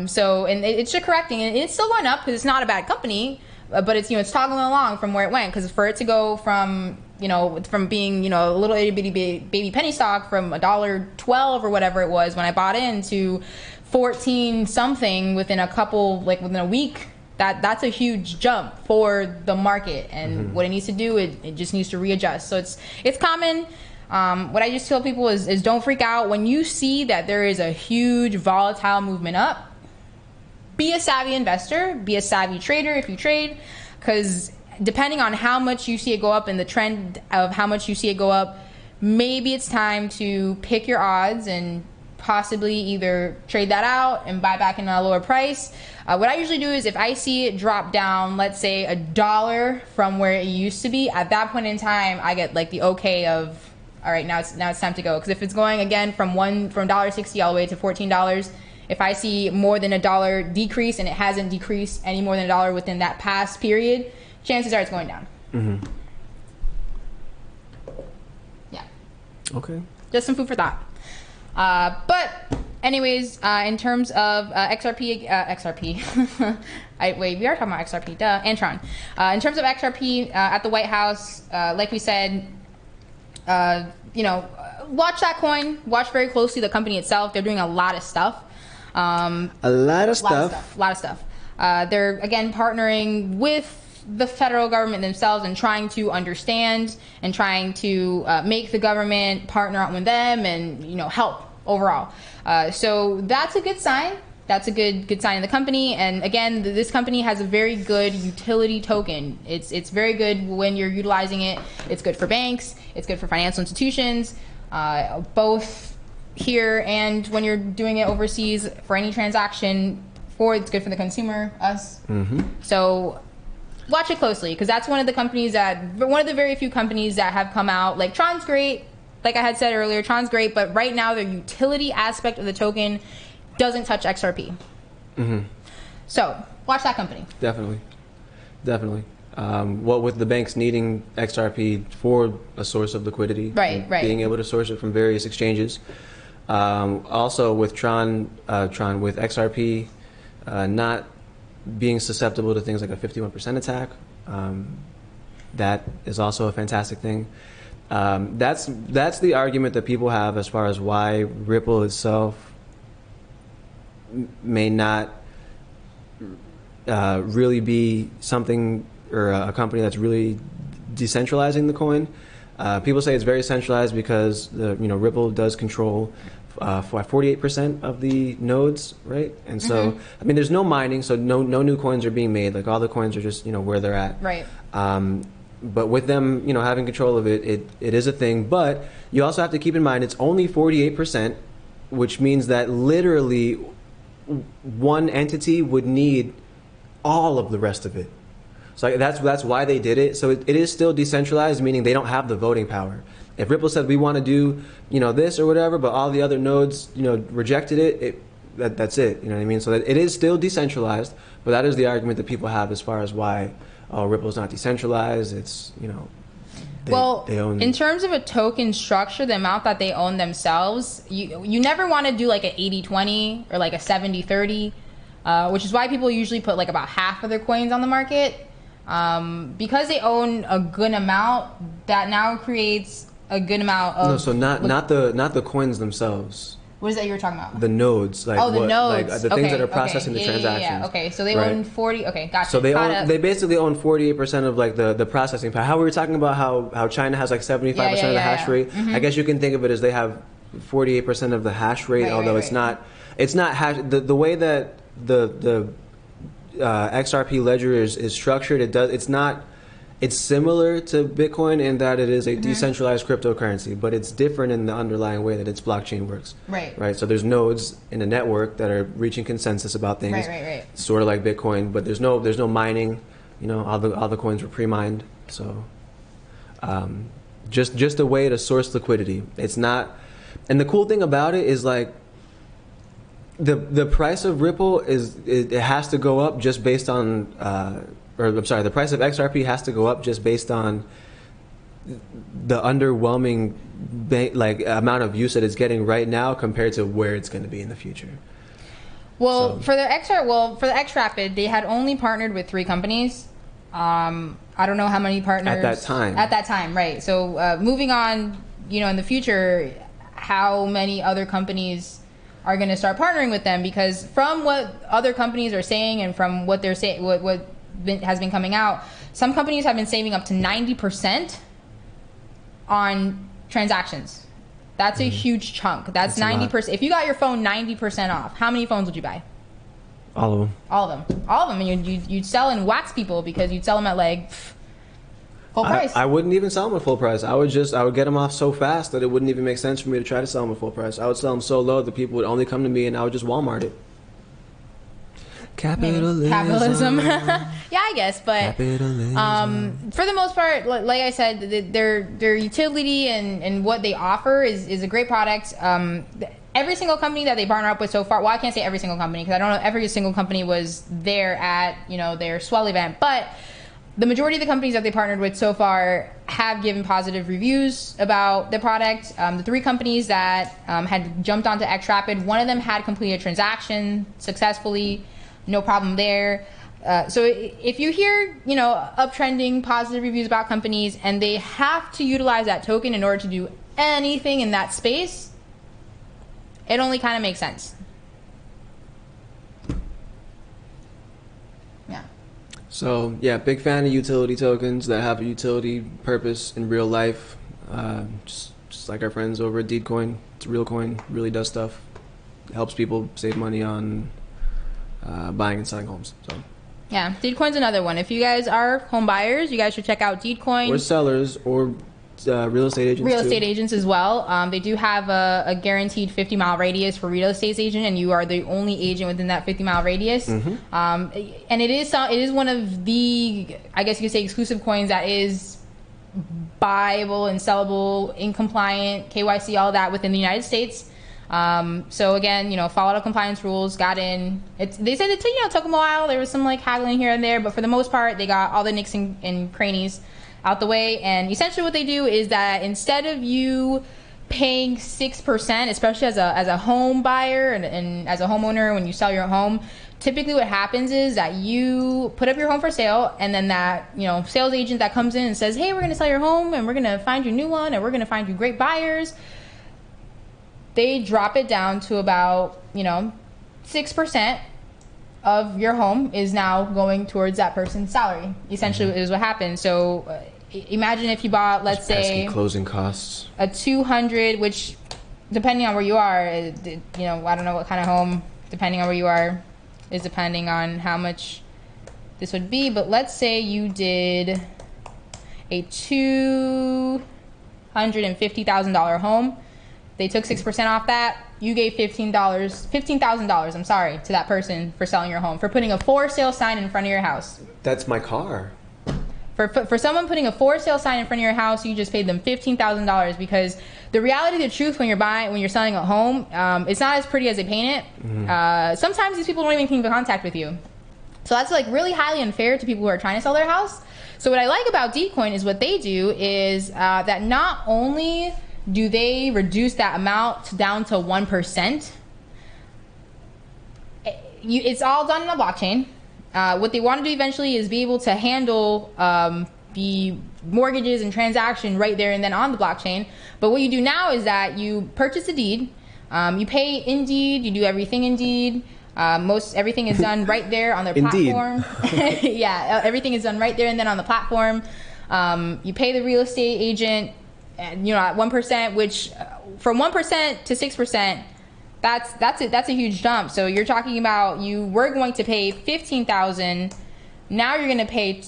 So and it's just correcting, and it's still going up because it's not a bad company, but it's it's toggling along from where it went. Because for it to go from from being a little itty bitty baby penny stock from $1.12 or whatever it was when I bought in to 14 something within a week. That's a huge jump for the market, and what it needs to do, it just needs to readjust. So it's common. What I just tell people is don't freak out when you see that there is a huge volatile movement up. Be a savvy investor, be a savvy trader if you trade, because depending on how much you see it go up and the trend of how much you see it go up, maybe it's time to pick your odds and possibly either trade that out and buy back in a lower price. What I usually do is if I see it drop down, let's say $1 from where it used to be, at that point in time, I get like the okay of, all right, now it's time to go. Because if it's going again from $1.60 all the way to $14, if I see more than $1 decrease and it hasn't decreased any more than $1 within that past period, chances are it's going down. Mm-hmm. Yeah. Okay. Just some food for thought. But anyways, in terms of XRP, we are talking about XRP, duh, and Tron. In terms of XRP at the White House, like we said, watch that coin. Watch very closely the company itself. They're doing a lot of stuff. A lot of stuff. They're again partnering with the federal government themselves and trying to understand and trying to make the government partner up with them and help overall. So that's a good sign. That's a good sign of the company. And again, this company has a very good utility token. It's very good when you're utilizing it. It's good for banks. It's good for financial institutions, both here and when you're doing it overseas for any transaction. It's good for the consumer, us. Mm-hmm. So watch it closely, because that's one of the very few companies that have come out. Like Tron's great. Like I had said earlier, Tron's great, but right now the utility aspect of the token doesn't touch XRP. Mm-hmm. So watch that company. Definitely. What with the banks needing XRP for a source of liquidity, right, being able to source it from various exchanges. Also with Tron with XRP, not being susceptible to things like a 51% attack. That is also a fantastic thing. That's the argument that people have as far as why Ripple itself may not really be something or a company that's really decentralizing the coin. People say it's very centralized because Ripple does control 48% of the nodes, right? And so, I mean, there's no mining, so no new coins are being made. Like all the coins are just where they're at. Right. But with them, having control of it, it is a thing. But you also have to keep in mind it's only 48%, which means that literally one entity would need all of the rest of it. So that's why they did it. So it is still decentralized, meaning they don't have the voting power. If Ripple said we want to do this or whatever, but all the other nodes rejected it, that's it. You know what I mean? So that it is still decentralized, but that is the argument that people have as far as why Ripple's not decentralized. It's they own. In terms of a token structure, the amount that they own themselves, you never want to do like an 80-20 or like a 70-30, which is why people usually put like about half of their coins on the market. Because they own a good amount, that now creates a good amount of. No, so not the coins themselves. What is that you were talking about? The nodes, like the nodes, like the things that are processing the transactions. Yeah. Okay, so they own 40. Okay, gotcha. So they basically own 48% of like the processing power. How we were talking about how China has like 75% of the hash rate. I guess you can think of it as they have 48% of the hash rate, although it's not hash. The way that the XRP ledger is structured, it's similar to Bitcoin in that it is a decentralized cryptocurrency, but it's different in the underlying way that its blockchain works. Right. So there's nodes in a network that are reaching consensus about things. Right. Sort of like Bitcoin, but there's no mining. You know, all the coins were pre-mined. So just a way to source liquidity. It's not. And the cool thing about it is like the price of Ripple it has to go up just based on. The price of XRP has to go up just based on the underwhelming amount of use that it's getting right now compared to where it's going to be in the future. Well, for the XRapid, they had only partnered with 3 companies. I don't know how many partners at that time. At that time, right? So moving on, in the future, how many other companies are going to start partnering with them? Because from what other companies are saying and from what they're saying, what has been coming out, some companies have been saving up to 90% on transactions. That's a huge chunk. That's 90%. If you got your phone 90% off, how many phones would you buy? All of them. All of them. And you'd sell and wax people because you'd sell them at like full price. I wouldn't even sell them at full price. I would get them off so fast that it wouldn't even make sense for me to try to sell them at full price. I would sell them so low that people would only come to me and I would just Walmart it. Capitalism. Yeah, I guess, but for the most part, like I said, their utility and what they offer is a great product. Every single company that they partner up with so far, well, I can't say every single company because I don't know every single company was there at their Swell event, but the majority of the companies that they partnered with so far have given positive reviews about the product. The 3 companies that had jumped onto XRapid, one of them had completed a transaction successfully. No problem there. So if you hear, uptrending positive reviews about companies and they have to utilize that token in order to do anything in that space, it only kind of makes sense. Yeah. So yeah, big fan of utility tokens that have a utility purpose in real life. Just like our friends over at Deedcoin. It's a real coin, really does stuff. Helps people save money on buying and selling homes. So yeah, Deedcoin's another one. If you guys are home buyers, you guys should check out Deedcoin. Or sellers, or real estate agents. Real estate agents as well. They do have a guaranteed 50-mile radius for real estate agent, and you are the only agent within that 50-mile radius. And it is one of the, I guess you could say, exclusive coins that is buyable and sellable, in compliant, KYC, all that within the United States. So again, followed up compliance rules, got in. They said it took them a while. There was some haggling here and there, but for the most part, they got all the nicks and crannies out the way. And essentially what they do is that instead of you paying 6%, especially as a home buyer and as a homeowner when you sell your home, typically what happens is that you put up your home for sale, and then that sales agent that comes in and says, hey, we're going to sell your home and we're going to find you a new one and we're going to find you great buyers. They drop it down to about 6% of your home is now going towards that person's salary. Essentially, is what happens. So imagine if you bought, let's say, closing costs, a 200, which depending on where you are, I don't know what kind of home, depending on where you are, is depending on how much this would be. But let's say you did a $250,000 home. They took 6% off that. You gave $15,000, I'm sorry, to that person for selling your home, for putting a for sale sign in front of your house. That's my car. For someone putting a for sale sign in front of your house, you just paid them $15,000, because the reality, the truth, when you're selling a home, it's not as pretty as they paint it. Sometimes these people don't even keep in contact with you. So that's really highly unfair to people who are trying to sell their house. So what I like about Deedcoin is what they do is that not only do they reduce that amount down to 1%, it's all done in a blockchain. What they want to do eventually is be able to handle be mortgages and transaction right there and then on the blockchain. But what you do now is that you purchase a deed, you pay in deed, you do everything in deed. Everything is done right there on their platform. Yeah, everything is done right there and then on the platform. You pay the real estate agent, at 1%, which from 1% to 6%, that's a huge jump. So you're talking about you were going to pay $15,000, now you're going to pay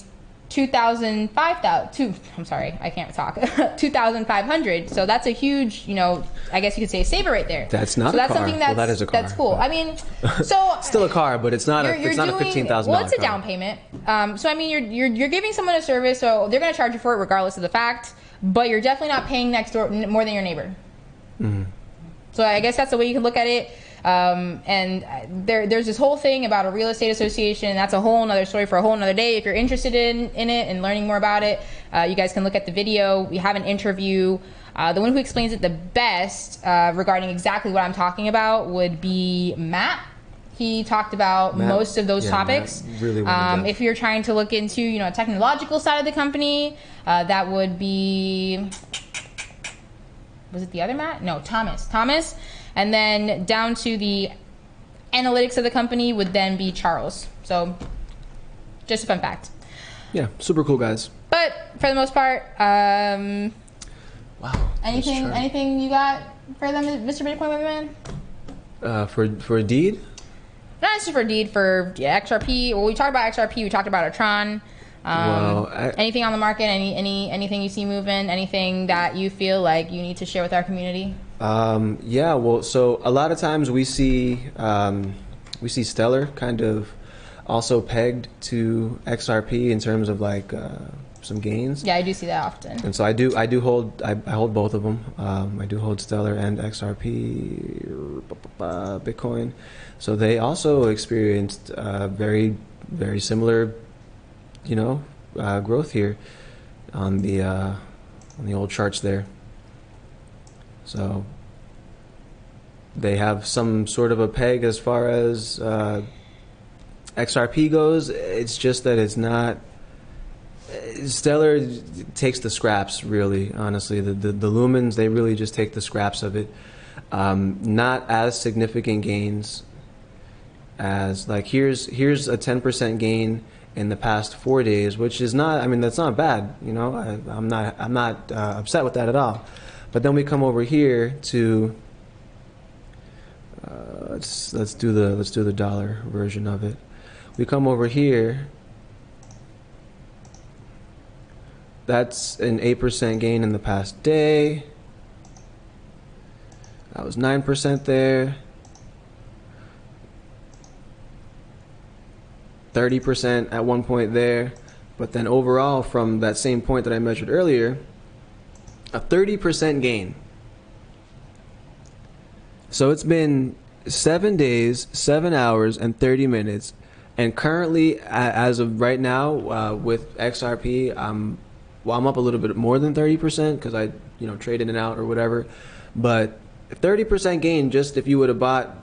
$2,500. So that's a huge, I guess you could say saver right there. That's not a car. Something That is a car. That's cool. I mean, so still a car, but it's not a $15,000. Well, it's a down payment. So I mean, you're giving someone a service, so they're going to charge you for it regardless of the fact. But you're definitely not paying next door more than your neighbor. Mm-hmm. So I guess that's the way you can look at it. And there's this whole thing about a real estate association. That's a whole nother story for a whole nother day. If you're interested in it and learning more about it, you guys can look at the video. We have an interview. The one who explains it the best regarding exactly what I'm talking about would be Matt. He talked about most of those topics. Really if you're trying to look into, a technological side of the company, that would be, was it the other Matt? No, Thomas. And then down to the analytics of the company would then be Charles. So just a fun fact. Yeah, super cool guys. But for the most part, wow. Anything you got for them, Mr. Bitcoin man? For a deed? Not necessarily for a deed, for XRP. Well, we talked about XRP. We talked about a Tron. Anything on the market? Anything you see moving? Anything that you feel like you need to share with our community? Yeah. Well, so a lot of times we see Stellar kind of also pegged to XRP in terms of like some gains. Yeah, I do see that often. And so I hold both of them. I do hold Stellar and XRP, Bitcoin. So they also experienced very, very similar, growth here on the old charts there. So they have some sort of a peg as far as XRP goes. It's just that it's not. Stellar takes the scraps, really, honestly. The lumens, they really just take the scraps of it. Not as significant gains as, like, here's a 10% gain in the past 4 days, which is not, that's not bad, I'm not upset with that at all. But then we come over here to let's do the dollar version of it. We come over here. That's an 8% gain in the past day. That was 9% there. 30% at one point there. But then overall, from that same point that I measured earlier, a 30% gain. So it's been 7 days, 7 hours, and 30 minutes. And currently, as of right now, with XRP, I'm up a little bit more than 30% because I, trade in and out or whatever. But 30% gain just if you would have bought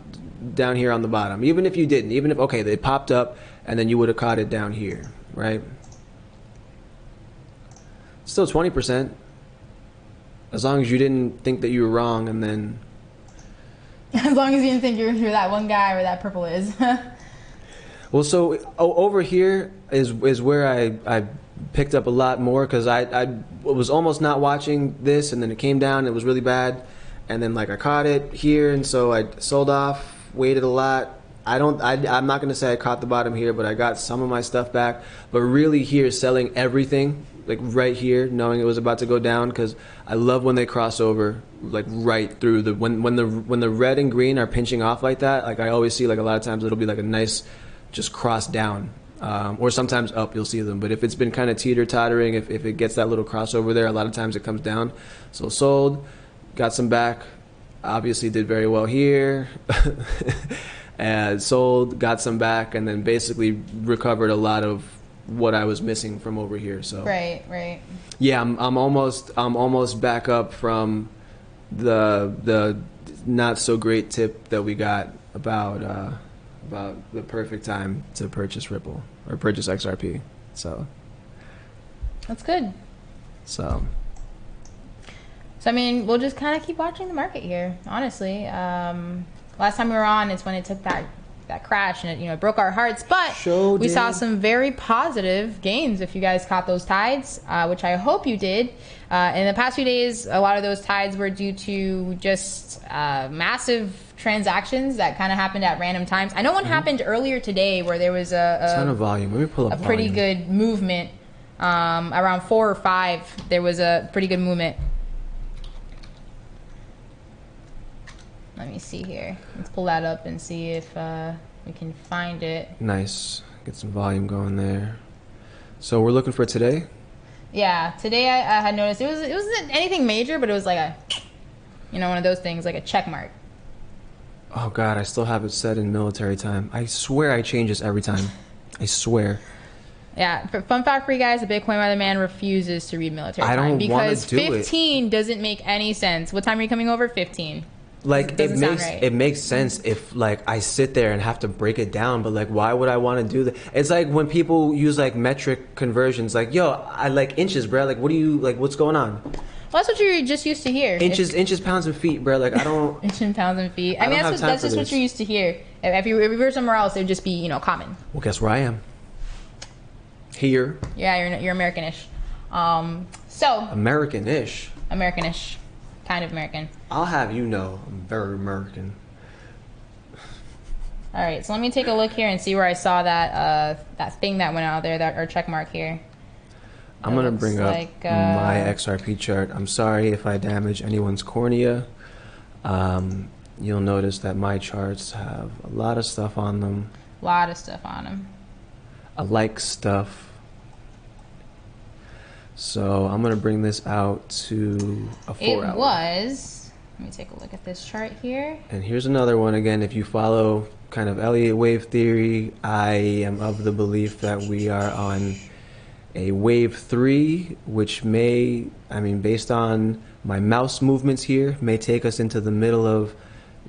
down here on the bottom. Even if you didn't, even if, okay, they popped up and then you would have caught it down here, right? Still 20%. As long as you didn't think that you were wrong and then... As long as you didn't think you're that one guy where that purple is. Well, so over here is where I picked up a lot more because I was almost not watching this and then it came down, it was really bad. And then like I caught it here and so I sold off, waited a lot. I'm not going to say I caught the bottom here, but I got some of my stuff back. But really here selling everything, like right here, knowing it was about to go down because I love when they cross over like right through the when the red and green are pinching off like that. Like I always see like a lot of times it'll be like a nice just cross down or sometimes up, you'll see them. But if it's been kind of teeter-tottering, if it gets that little crossover there, a lot of times it comes down. So sold, got some back, obviously did very well here. And sold, got some back, and then basically recovered a lot of what I was missing from over here. So right. Yeah, I'm almost back up from the not so great tip that we got about the perfect time to purchase Ripple or purchase XRP. So That's good. So I mean, we'll just kind of keep watching the market here, honestly. Last time we were on, it's when it took that crash and it broke our hearts. But we saw some very positive gains if you guys caught those tides, which I hope you did. In the past few days, a lot of those tides were due to just massive transactions that kind of happened at random times. I know one happened earlier today where there was a ton of volume. Let me pull up a pretty good movement. Around 4 or 5, there was a pretty good movement. Let me see here. Let's pull that up and see if we can find it. Nice. Get some volume going there. So we're looking for today? Yeah, today I had noticed it wasn't anything major, but it was like one of those things, like a check mark. Oh God, I still have it set in military time. I swear I change this every time. I swear. Yeah, fun fact for you guys, the Bitcoin weatherman refuses to read military time. I don't because want to do 15 doesn't make any sense. What time are you coming over? 15. Like it makes sense if like I sit there and have to break it down, but like why would I want to do that? It's like when people use like metric conversions, like yo, I like inches, bro. Like what do you like? What's going on? Well, that's what you're just used to hear. Inches, pounds, and feet, bro. Like I don't. Inches and pounds and feet. I mean, that's just what you're used to hear. If you were somewhere else, it would just be common. Well, guess where I am. Here. Yeah, you're American-ish. So. American-ish. American-ish. Kind of American. I'll have you know, I'm very American. All right, so let me take a look here and see where I saw that thing that went out there, our check mark here. I'm gonna bring up my XRP chart. I'm sorry if I damage anyone's cornea. You'll notice that my charts have a lot of stuff on them. A lot of stuff on them. I like stuff. So I'm gonna bring this out to a 4 hour. It was. Let me take a look at this chart here. And here's another one. Again, if you follow kind of Elliott wave theory, I am of the belief that we are on a wave 3, which may, I mean, based on my mouse movements here, may take us into the middle of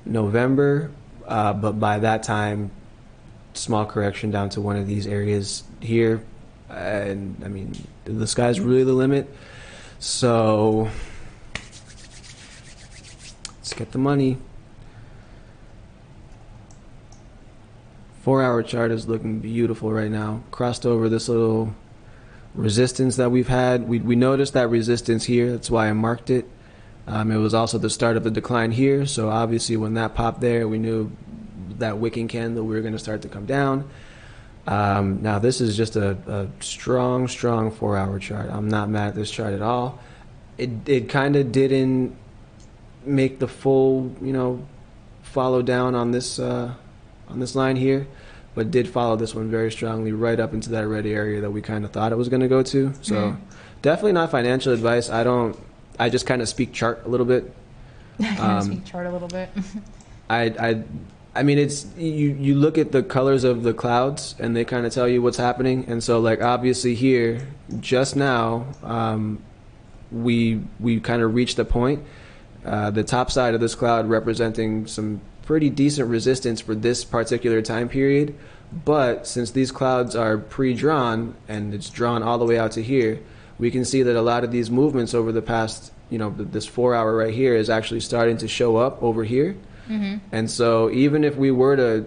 November. But by that time, small correction down to one of these areas here. And I mean, the sky's really the limit. So let's get the money. 4 hour chart is looking beautiful right now. Crossed over this little resistance that we've had. We noticed that resistance here. That's why I marked it. It was also the start of the decline here. So obviously when that popped there, we knew that wicking candle we were going to start to come down. Now this is just a strong 4 hour chart. I'm not mad at this chart at all. It kind of didn't make the full, follow down on this line here, but did follow this one very strongly right up into that red area that we kind of thought it was going to go to. So definitely not financial advice. I just kind of speak chart a little bit. Speak chart a little bit. I mean, it's you look at the colors of the clouds and they kind of tell you what's happening. And so like obviously here just now we kind of reached the point, the top side of this cloud representing some pretty decent resistance for this particular time period. But since these clouds are pre-drawn and it's drawn all the way out to here, we can see that a lot of these movements over the past, this 4 hour right here is actually starting to show up over here. Mm-hmm. And so even if we were to,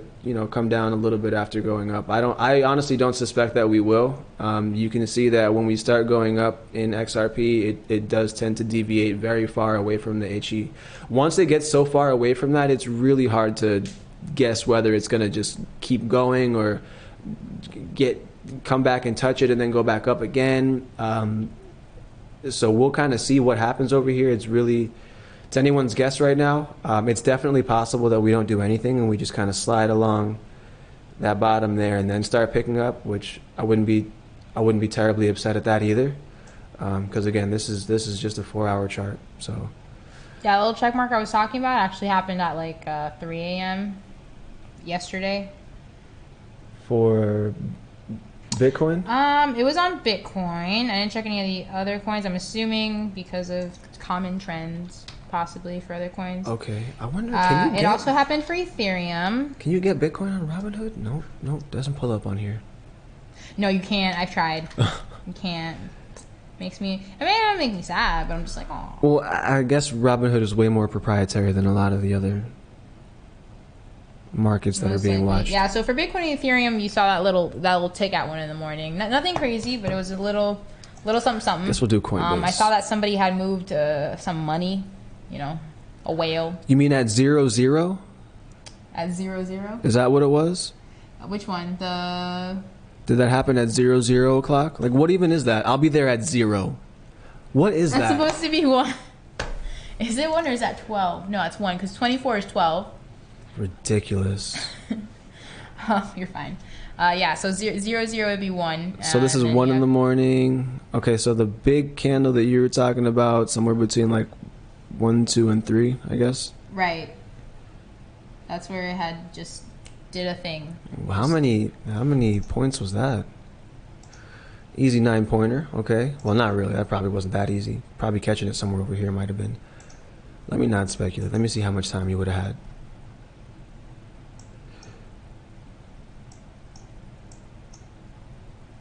come down a little bit after going up, I honestly don't suspect that we will. You can see that when we start going up in XRP, it does tend to deviate very far away from the HE. Once it gets so far away from that, it's really hard to guess whether it's going to just keep going or come back and touch it and then go back up again. So we'll kind of see what happens over here. It's anyone's guess right now. It's definitely possible that we don't do anything and we just kind of slide along that bottom there and then start picking up, which I wouldn't be terribly upset at that either, because again, this is just a 4 hour chart. So yeah, the little check mark I was talking about actually happened at like 3 a.m. yesterday. For Bitcoin? It was on Bitcoin. I didn't check any of the other coins. I'm assuming because of common trends. Possibly for other coins. Okay, I wonder. It also happened for Ethereum. Can you get Bitcoin on Robinhood? No, doesn't pull up on here. No, you can't. I've tried. You can't. makes me. I mean, it doesn't make me sad, but I'm just like, oh. Well, I guess Robinhood is way more proprietary than a lot of the other markets that are being watched. Yeah. So for Bitcoin and Ethereum, you saw that little tick at 1 in the morning. Nothing crazy, but it was a little something. Guess we'll do Coinbase. I saw that somebody had moved some money. You know, a whale. You mean at 00? At 00? Is that what it was? Which one? Did that happen at 00 o'clock? Like, what even is that? I'll be there at 0. What is that? That's supposed to be 1. Is it 1 or is that 12? No, it's 1 because 24 is 12. Ridiculous. Oh, you're fine. Yeah, so 00 would be 1. So this is 1 in the morning. Okay, so the big candle that you were talking about, somewhere between like 1, 2, and 3, I guess. Right. That's where it had just did a thing. How many points was that? Easy 9-pointer. Okay. Well, not really. That probably wasn't that easy. Probably catching it somewhere over here might have been. Let me not speculate. Let me see how much time you would have had.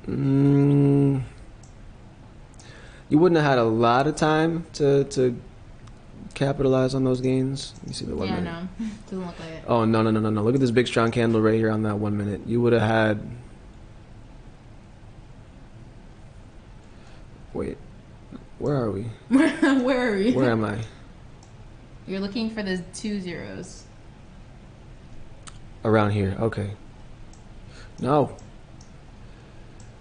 You wouldn't have had a lot of time to capitalize on those gains. You see the 1 minute. Yeah, no. Doesn't look like it. Oh, no. Look at this big strong candle right here on that 1 minute. You would have had... Wait. Where are we? Where are we? Where am I? You're looking for the 2 zeros. Around here. Okay. No.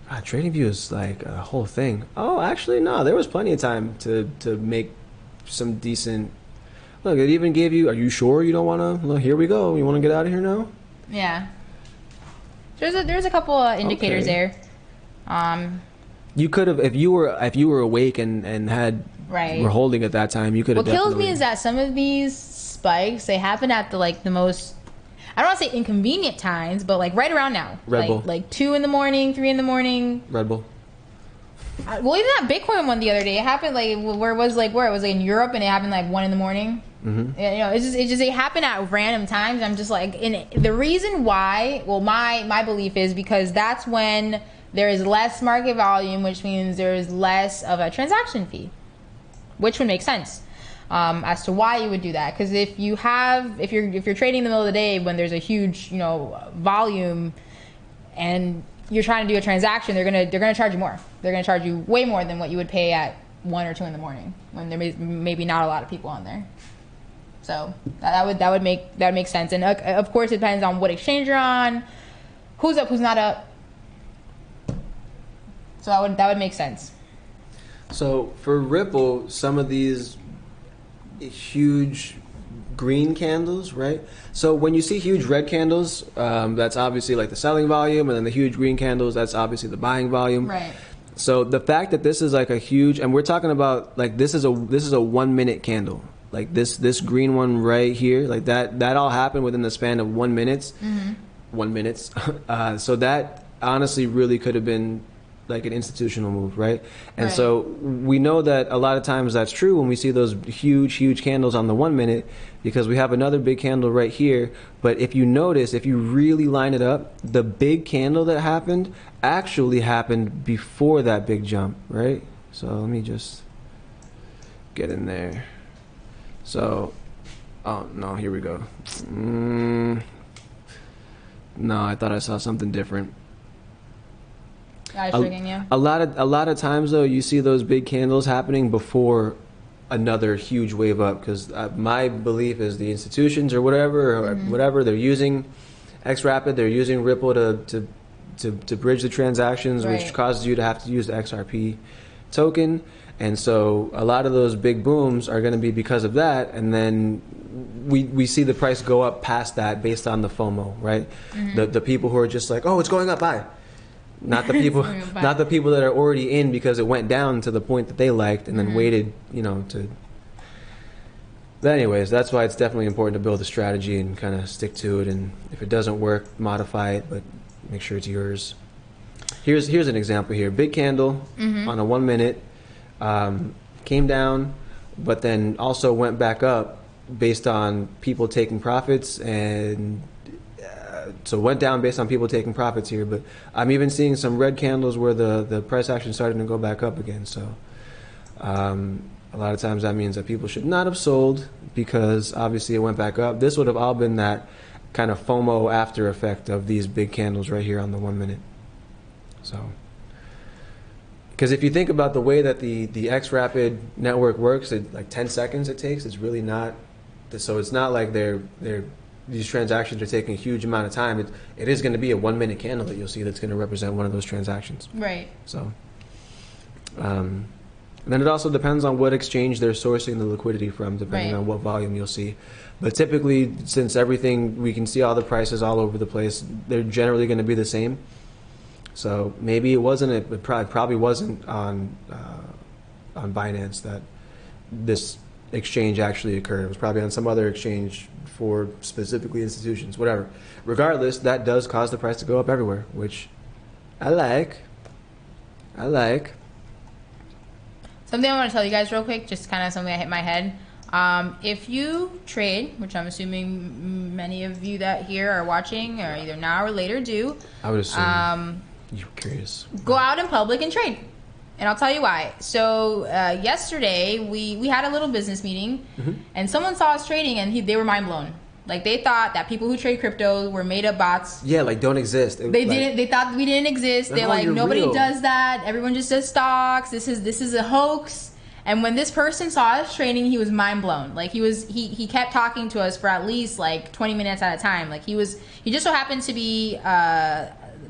God, TradingView is like a whole thing. Oh, actually, no. There was plenty of time to make some decent... Look, it even gave you... Are you sure you don't want to... Look, here we go. You want to get out of here now? Yeah. There's a couple indicators there. You could have... If you were awake and had... Right. Were holding at that time, you could have What kills me is that some of these spikes, they happen at the most... I don't want to say inconvenient times, but like right around now. Red Bull. Like 2 in the morning, 3 in the morning. Red Bull. Well, even that Bitcoin one the other day, it happened like where it was like in Europe, and it happened like 1 in the morning. Mm-hmm. You know, it happened at random times. I'm just like, the reason why. Well, my belief is because that's when there is less market volume, which means there is less of a transaction fee, which would make sense. As to why you would do that, because if you're trading in the middle of the day when there's a huge volume and you're trying to do a transaction, they're gonna charge you more. They're gonna charge you way more than what you would pay at 1 or 2 in the morning when there may be not a lot of people on there. So that would make sense. And of course, it depends on what exchange you're on, who's up, who's not up. So that would make sense. So for Ripple, some of these huge green candles, right? So when you see huge red candles, that's obviously like the selling volume, and then the huge green candles, that's obviously the buying volume. Right. So the fact that this is like a huge, and we're talking about like this is a 1 minute candle, like this green one right here, like that all happened within the span of 1 minute. Mm-hmm. 1 minute. So that honestly really could have been like an institutional move, right? And right. So we know that a lot of times that's true when we see those huge candles on the 1 minute, because we have another big candle right here. But if you notice, if you really line it up, the big candle that happened actually happened before that big jump, right? So let me just get in there. So, oh no, here we go. No, I thought I saw something different. A lot of times though, you see those big candles happening before another huge wave up, because my belief is the institutions or whatever they're using XRapid, they're using Ripple to bridge the transactions, right, which causes you to have to use the XRP token. And so a lot of those big booms are going to be because of that, and then we see the price go up past that based on the FOMO, right? Mm-hmm. The people who are just like, oh, it's going up, buy. Not the people, not the people that are already in because it went down to the point that they liked and then waited, to. But anyways, that's why it's definitely important to build a strategy and kind of stick to it. And if it doesn't work, modify it, but make sure it's yours. Here's an example here: big candle on a 1 minute, came down, but then also went back up based on people taking profits and. So went down based on people taking profits here, but I'm even seeing some red candles where the price action started to go back up again. So A lot of times that means that people should not have sold because obviously it went back up. This would have all been that kind of FOMO after effect of these big candles right here on the 1 minute. So, because if you think about the way that the XRapid network works, like 10 seconds it takes. It's really not. So it's not like these transactions are taking a huge amount of time. It is going to be a 1 minute candle that you'll see that's going to represent one of those transactions. Right. So, and then it also depends on what exchange they're sourcing the liquidity from, depending on what volume you'll see. But typically, since everything, we can see all the prices all over the place, they're generally going to be the same. So maybe it probably wasn't on Binance that this exchange actually occurred. It was probably on some other exchange for specifically institutions, whatever. Regardless, that does cause the price to go up everywhere, which I like. Something I want to tell you guys real quick, just kind of something that hit my head. If you trade, which I'm assuming many of you that here are watching, or either now or later do, I would assume you're curious. Go out in public and trade. And I'll tell you why. So yesterday, we had a little business meeting, and someone saw us trading, and they were mind blown. Like, they thought that people who trade crypto were made up bots. Yeah, like, don't exist. They thought we didn't exist. They're like, nobody does that. Everyone just does stocks. This is a hoax. And when this person saw us trading, he was mind blown. Like, he kept talking to us for at least like 20 minutes at a time. Like, he just so happened to be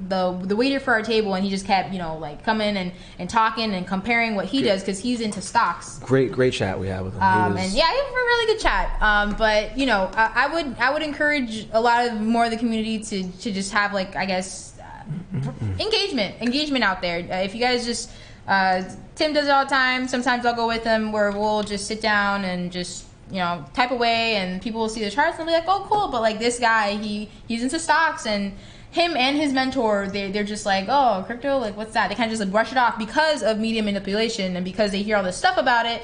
the waiter for our table, and he just kept, like, coming and talking and comparing what he does, because he's into stocks. Great chat we had with him. And yeah, he was a really good chat. But I would encourage a lot of more of the community to just have, like, I guess, engagement out there. If you guys just Tim does it all the time. Sometimes I'll go with him where we'll just sit down and just type away, and people will see the charts and be like, oh, cool. But like this guy, he's into stocks, and him and his mentor, they're just like, oh, crypto, like, what's that? They kind of just like brush it off because of media manipulation, and because they hear all this stuff about it,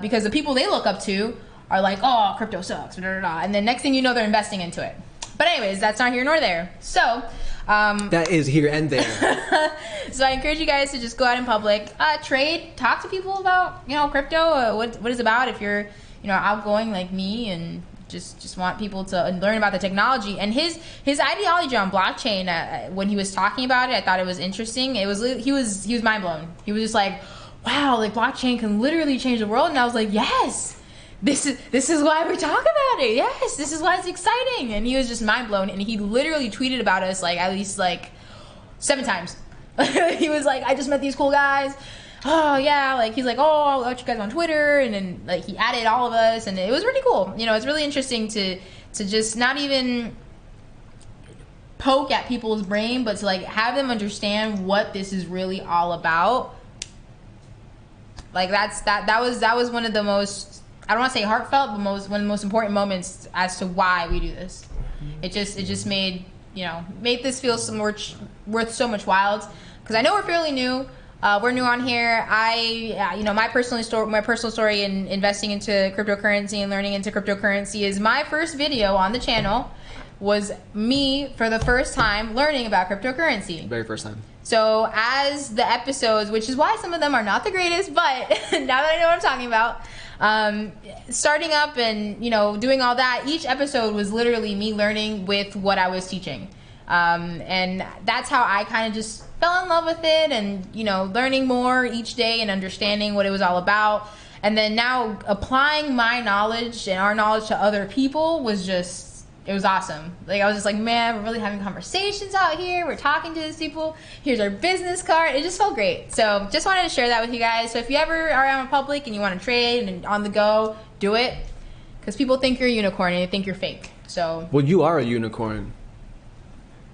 because the people they look up to are like, oh, crypto sucks, blah, blah, blah. And then next thing you know, they're investing into it. But anyways, that's not here nor there. So that is here and there. So I encourage you guys to just go out in public, trade, talk to people about crypto, what it's about. If you're outgoing like me and just want people to learn about the technology. And his ideology on blockchain, when he was talking about it, I thought it was interesting. He was mind blown. He was just like, wow, like blockchain can literally change the world. And I was like, yes. This is why we talk about it. Yes, this is why it's exciting. And he was just mind blown. And he literally tweeted about us like at least like 7 times. He was like, I just met these cool guys. Oh yeah, like he's like, oh, I'll let you guys on Twitter, and then like he added all of us, and it was really cool. It's really interesting to just not even poke at people's brain, but to like have them understand what this is really all about. Like that was one of the most, I don't want to say heartfelt, but one of the most important moments as to why we do this. It just made this feel worth so much while, because I know we're fairly new. We're new on here. My personal story in investing into cryptocurrency and learning into cryptocurrency is my first video on the channel was me for the first time learning about cryptocurrency. Very first time. So as the episodes, which is why some of them are not the greatest, but now that I know what I'm talking about, starting up and doing all that, each episode was literally me learning with what I was teaching. And that's how I kind of just fell in love with it, and learning more each day and understanding what it was all about. And then now applying my knowledge and our knowledge to other people it was awesome. Like, I was just like, man, we're really having conversations out here. We're talking to these people. Here's our business card. It just felt great. So just wanted to share that with you guys. So if you ever are out in public and you want to trade and on the go, do it. Because people think you're a unicorn and they think you're fake. So. Well, you are a unicorn.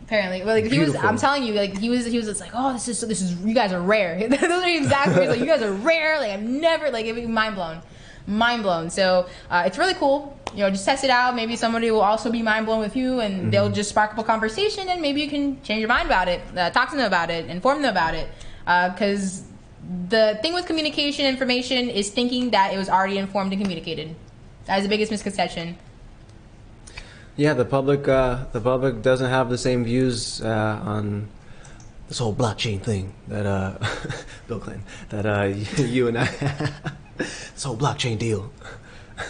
Apparently, like I'm telling you, like he was just like, oh, this is you guys are rare. Those are the exact words. Like, you guys are rare. Like, I've never, like, it was mind blown. So it's really cool. Just test it out. Maybe somebody will also be mind blown with you, and they'll just spark up a conversation, and maybe you can change your mind about it, talk to them about it, inform them about it. Because the thing with communication information is thinking that it was already informed and communicated. That is the biggest misconception. Yeah, the public doesn't have the same views on this whole blockchain thing that Bill Clinton, that you and I, this whole blockchain deal.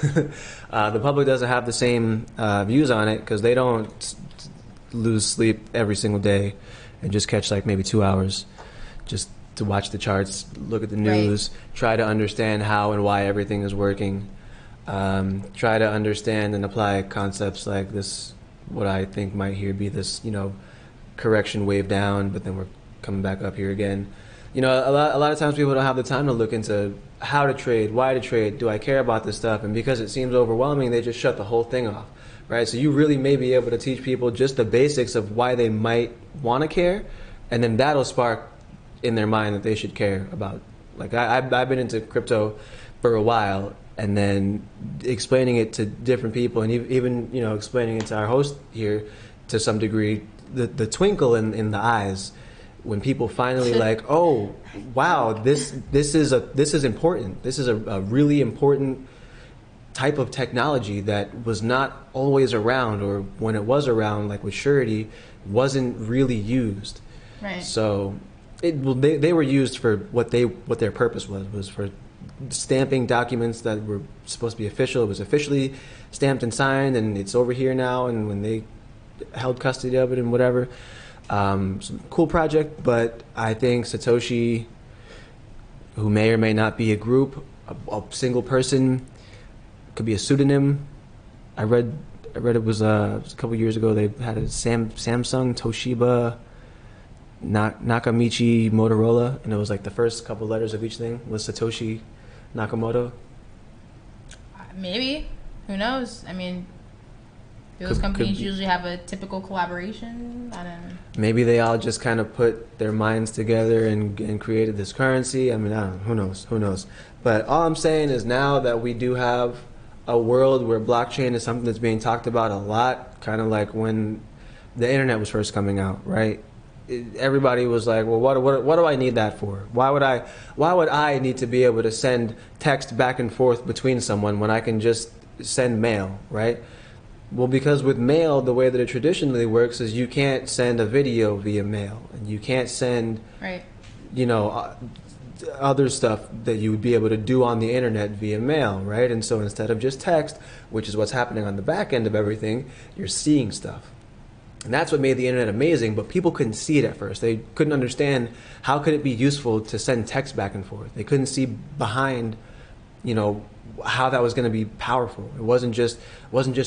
The public doesn't have the same views on it because they don't lose sleep every single day and just catch like maybe 2 hours just to watch the charts, look at the news, try to understand how and why everything is working, try to understand and apply concepts like this, what I think might here be this, correction wave down, but then we're coming back up here again. A lot of times people don't have the time to look into how to trade, why to trade, do I care about this stuff? And because it seems overwhelming, they just shut the whole thing off, right? So you really may be able to teach people just the basics of why they might want to care, and then that'll spark in their mind that they should care about. Like I've been into crypto for a while, and then explaining it to different people, and even explaining it to our host here to some degree, the twinkle in the eyes when people finally like, oh wow, this is important. This is a really important type of technology that was not always around, or when it was around, like with surety, wasn't really used. Right. So they were used for what their purpose was for stamping documents that were supposed to be official. It was officially stamped and signed, and it's over here now, and when they held custody of it and whatever. Some cool project, but I think Satoshi, who may or may not be a group, a single person, could be a pseudonym. I read it was a couple years ago. They had a Samsung, Toshiba, Nakamichi, Motorola, and it was like the first couple letters of each thing was Satoshi Nakamoto. Maybe. Who knows? I mean, those companies usually have a typical collaboration. I don't know. Maybe they all just kind of put their minds together and created this currency. I mean, I don't know. Who knows? But all I'm saying is now that we do have a world where blockchain is something that's being talked about a lot, kind of like when the internet was first coming out, right? Everybody was like, well, what do I need that for? Why would I need to be able to send text back and forth between someone when I can just send mail, right? Well, because with mail, the way that it traditionally works is you can't send a video via mail, and you can't send, other stuff that you would be able to do on the internet via mail, right? And so instead of just text, which is what's happening on the back end of everything, you're seeing stuff. And that's what made the internet amazing, but people couldn't see it at first. They couldn't understand how could it be useful to send text back and forth. They couldn't see behind, how that was going to be powerful. It wasn't just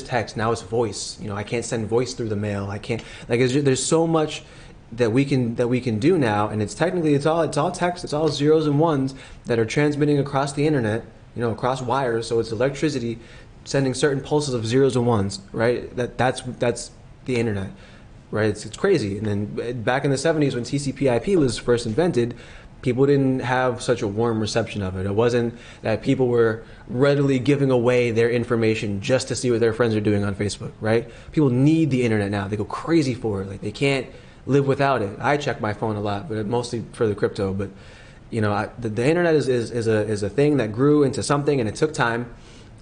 text. Now it's voice. I can't send voice through the mail. I can't, there's so much that we can do now, and it's all text. It's all zeros and ones that are transmitting across the internet, across wires. So it's electricity sending certain pulses of zeros and ones, right? That's the internet, right? It's crazy. And then back in the 70s when TCP/IP was first invented, people didn't have such a warm reception of it. It wasn't that people were readily giving away their information just to see what their friends are doing on Facebook, right? People need the internet now. They go crazy for it. Like they can't live without it. I check my phone a lot, but mostly for the crypto. But the internet is a thing that grew into something, and it took time.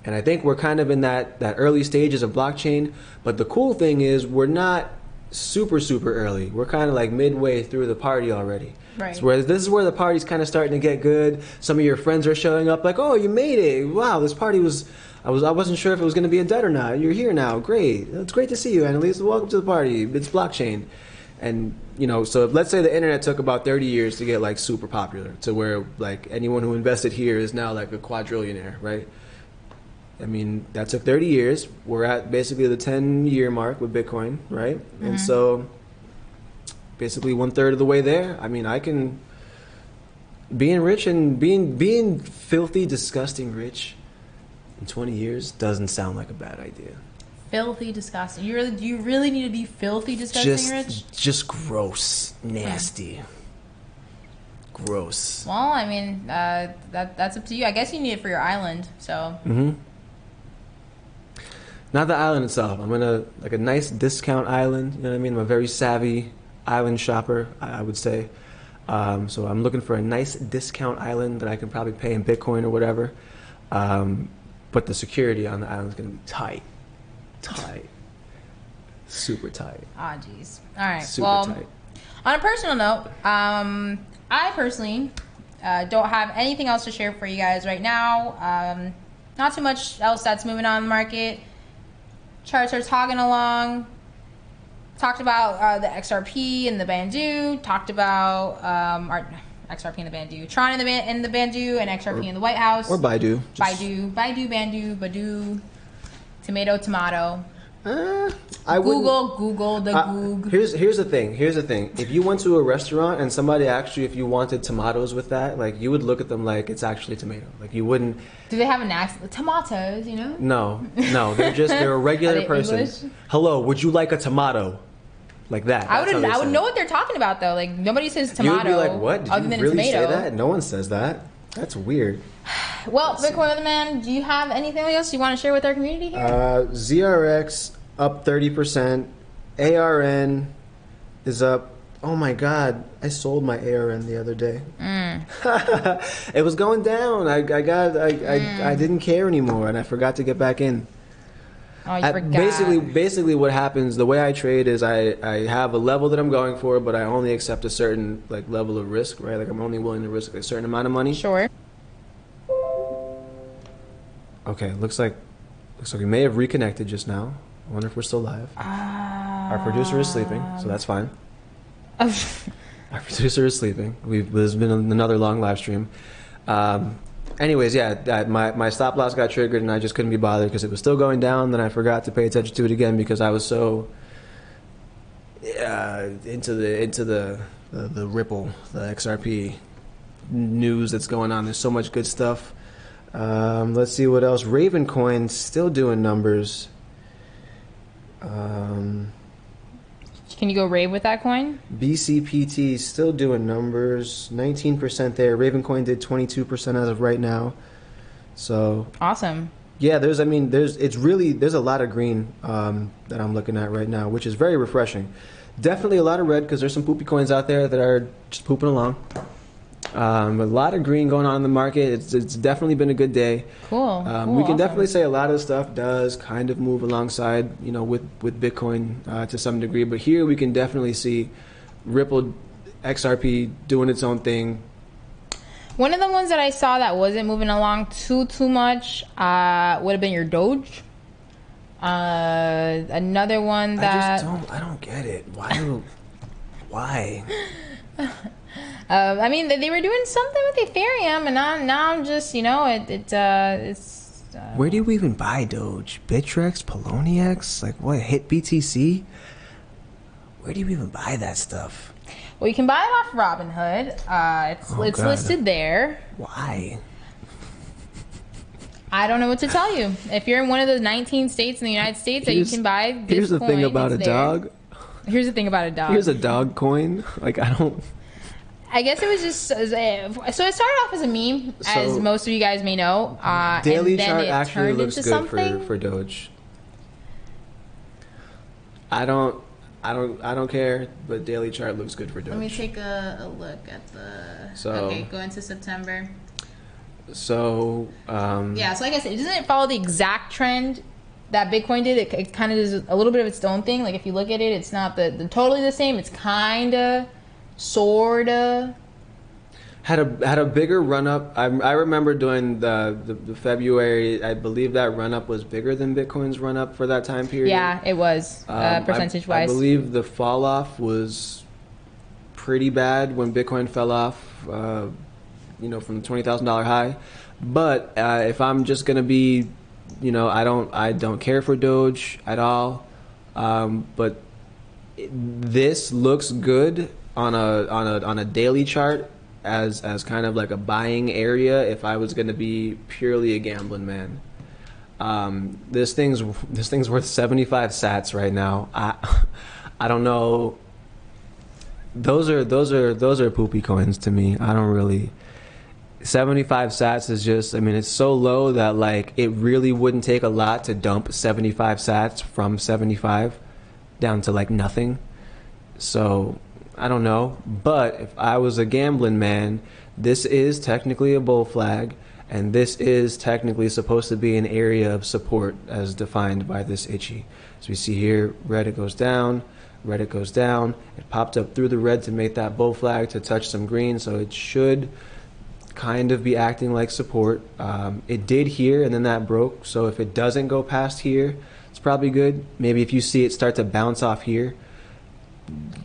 And I think we're kind of in that early stages of blockchain. But the cool thing is we're not super early. We're kind of like midway through the party already. Right. This is where the party's kind of starting to get good. Some of your friends are showing up like, oh, you made it. Wow, this party I wasn't sure if it was going to be a dud or not. You're here now. Great. It's great to see you, Annalise. Welcome to the party. It's blockchain. And, so let's say the internet took about 30 years to get like super popular to where like anyone who invested here is now like a quadrillionaire, right? I mean, that took 30 years. We're at basically the 10-year mark with Bitcoin, right? Mm-hmm. And so basically 1/3 of the way there. I mean, being rich and being filthy, disgusting rich in 20 years doesn't sound like a bad idea. Filthy, disgusting. Do you really need to be filthy, disgusting rich? Just gross, nasty. Yeah. Gross. Well, I mean, that's up to you. I guess you need it for your island, so. Mm-hmm. Not the island itself. I'm gonna like a nice discount island. You know what I mean? I'm a very savvy island shopper, I would say. So I'm looking for a nice discount island that I can probably pay in Bitcoin or whatever. But the security on the island is gonna be tight, super tight. Ah, jeez. All right. Super tight. On a personal note, I personally don't have anything else to share for you guys right now. Not too much else that's moving on in the market. Charts are togging along. Talked about the XRP and the Baidu. Talked about our XRP and the Baidu. Tron and the Baidu, and XRP and the White House. Or Baidu. Baidu, Baidu. Tomato. Google the Goog. Here's the thing. If you went to a restaurant and somebody asked you if you wanted tomatoes with that, like, you would look at them like it's actually tomato. Like, you wouldn't. Do they have an accent? Tomatoes, you know? No. They're a regular person. English? Hello, would you like a tomato? Like that. I would know what they're talking about though. Like, nobody says tomato. You would be like, what? Did other you than really tomato. say that? No one says that. That's weird. Well, Bitcoin Other Man, do you have anything else you want to share with our community here? ZRX up 30%. ARN is up. Oh my God! I sold my ARN the other day. It was going down. I didn't care anymore, and I forgot to get back in. Oh, you forgot. Basically, what happens? The way I trade is I have a level that I'm going for, but I only accept a certain like level of risk, right? Like, I'm only willing to risk a certain amount of money. Sure. Okay, looks like we may have reconnected just now. I wonder if we're still live. Our producer is sleeping, so that's fine. Our producer is sleeping. There's been another long live stream. Anyways, yeah, my stop loss got triggered, and I just couldn't be bothered because it was still going down. Then I forgot to pay attention to it again because I was so into the Ripple, the XRP news that's going on. There's so much good stuff. Let's see what else. Ravencoin still doing numbers. Can you go rave with that coin? BCPT still doing numbers. 19% there. Ravencoin did 22% as of right now. So awesome. Yeah, there's a lot of green that I'm looking at right now, which is very refreshing. Definitely a lot of red because there's some poopy coins out there that are just pooping along. A lot of green going on in the market. It's definitely been a good day. Cool. We can definitely say a lot of stuff does kind of move alongside, with Bitcoin to some degree. But here we can definitely see Ripple, XRP doing its own thing. One of the ones that I saw that wasn't moving along too much would have been your Doge. Another one that I don't get it. Why? I mean, they were doing something with Ethereum, and now I'm just, it's. Where do you even buy Doge? Bittrex, Poloniex, like what? Hit BTC? Where do you even buy that stuff? Well, you can buy it off Robinhood. It's listed there. Why? I don't know what to tell you. If you're in one of those 19 states in the United States that you can buy this Here's the coin, thing about a there. dog. Here's the thing about a dog. Here's a dog coin. Like, I guess it was just so it started off as a meme, as most of you guys may know. Daily and then chart it actually turned looks into good something. for Doge. I don't care, but daily chart looks good for Doge. Let me take a look at okay, go into September. So yeah, so like I said, doesn't it follow the exact trend that Bitcoin did? It kind of does a little bit of its own thing. Like, if you look at it, it's not the totally the same. It's kind of, sorta. Had a bigger run up. I remember doing the February. I believe that run up was bigger than Bitcoin's run up for that time period. Yeah, it was percentage wise. I believe the fall off was pretty bad when Bitcoin fell off. From the $20,000 high. But if I'm just gonna be, I don't care for Doge at all. But this looks good on a daily chart as kind of like a buying area if I was gonna be purely a gambling man. This thing's worth 75 sats right now. I don't know. Those are poopy coins to me. I don't really. 75 sats is just, it's so low that like it really wouldn't take a lot to dump 75 sats from 75 down to like nothing. So I don't know, but if I was a gambling man, this is technically a bull flag, and this is technically supposed to be an area of support as defined by this Ichi. So we see here, red, it goes down, red it goes down, it popped up through the red to make that bull flag to touch some green, so it should kind of be acting like support. It did here and then that broke, so if it doesn't go past here, it's probably good. Maybe if you see it start to bounce off here,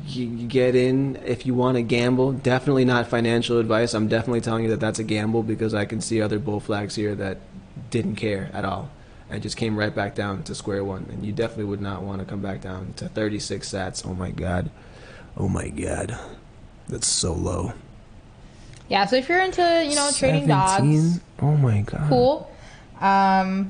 you get in if you want to gamble. Definitely not financial advice. I'm definitely telling you that that's a gamble, because I can see other bull flags here that didn't care at all and just came right back down to square one, and you definitely would not want to come back down to 36 sats. Oh my god, oh my god, that's so low. Yeah, so if you're into, you know, trading dogs, oh my god, cool. I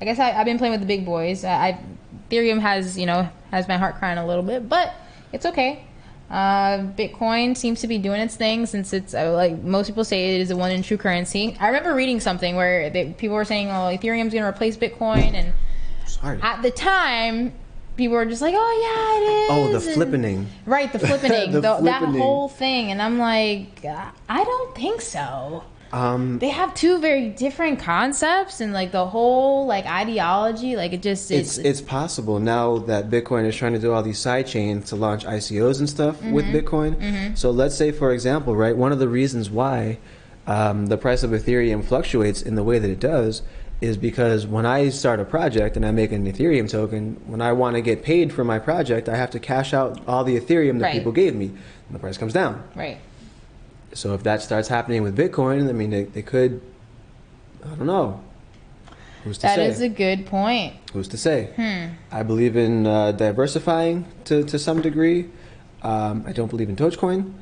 guess I've been playing with the big boys. Ethereum has, you know, has my heart crying a little bit, but it's okay. Bitcoin seems to be doing its thing, since it's like most people say it is the one and true currency. I remember reading something where people were saying, "Oh, Ethereum's going to replace Bitcoin," and at the time, people were just like, "Oh yeah, it is." Oh, the flippening. Right, the flippening, that flippening. whole thing, and I'm like, I don't think so. They have two very different concepts, and like the whole like ideology, like it's possible now that Bitcoin is trying to do all these side chains to launch ICOs and stuff with Bitcoin. So let's say, for example, right, one of the reasons why the price of Ethereum fluctuates in the way that it does is because when I start a project and I make an Ethereum token, when I want to get paid for my project, I have to cash out all the Ethereum that people gave me, and the price comes down. Right. So if that starts happening with Bitcoin, I mean, they could, I don't know. Who's to say? That is a good point. Who's to say? I believe in diversifying to some degree. I don't believe in Dogecoin.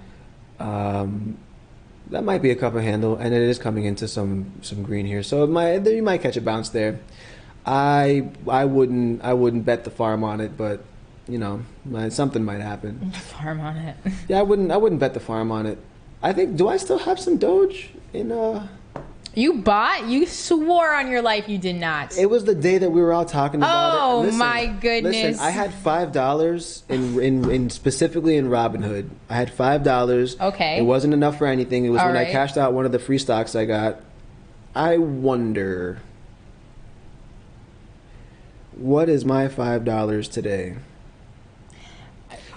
That might be a cup of handle, and it is coming into some green here. So you might catch a bounce there. I wouldn't bet the farm on it, but you know, something might happen. Farm on it. Yeah, I wouldn't bet the farm on it. I think, do I still have some Doge in You bought? You swore on your life you did not. It was the day that we were all talking about it. Oh Listen, my goodness. Listen, I had $5 in specifically in Robinhood. I had $5. Okay. It wasn't enough for anything. It was All when right. I cashed out one of the free stocks I got. I wonder, what is my $5 today?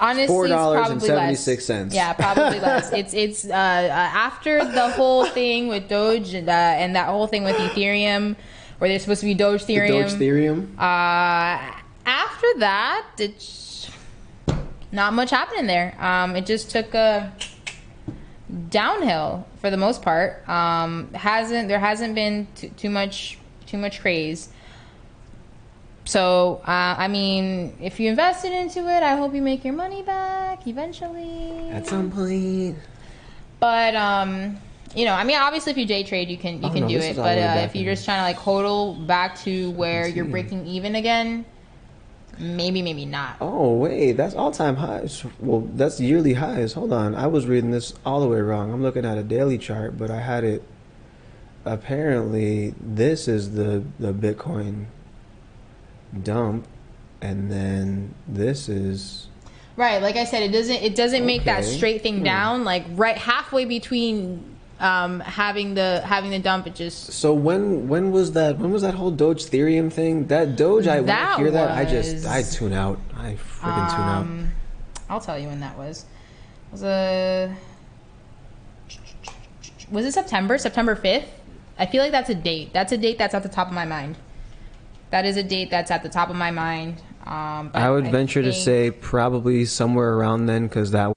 Honestly, it's probably $4.76. less. Yeah, probably less. It's after the whole thing with Doge and that whole thing with Ethereum, where there's supposed to be Doge Ethereum. The Doge Ethereum. After that, it's not much happening there. It just took a downhill for the most part. There hasn't been too much craze. So, I mean, if you invested into it, I hope you make your money back eventually. At some point. But, you know, I mean, obviously if you day trade, you can do it. But if you're just trying to like hodl back to where you're breaking even again, maybe not. Oh, wait, that's all-time highs. Well, that's yearly highs. Hold on. I was reading this all the way wrong. I'm looking at a daily chart, but I had it. Apparently, this is the Bitcoin dump, and then this is right. Like I said, it doesn't make that straight thing down. Like right halfway between having the dump, it just. So when was that whole Doge Ethereum thing? That Doge, I want to hear that. I tune out. I freaking tune out. I'll tell you when that was. Was it September 5th? I feel like that's a date. That's a date that's at the top of my mind. That is a date that's at the top of my mind. I would venture to say probably somewhere around then, because that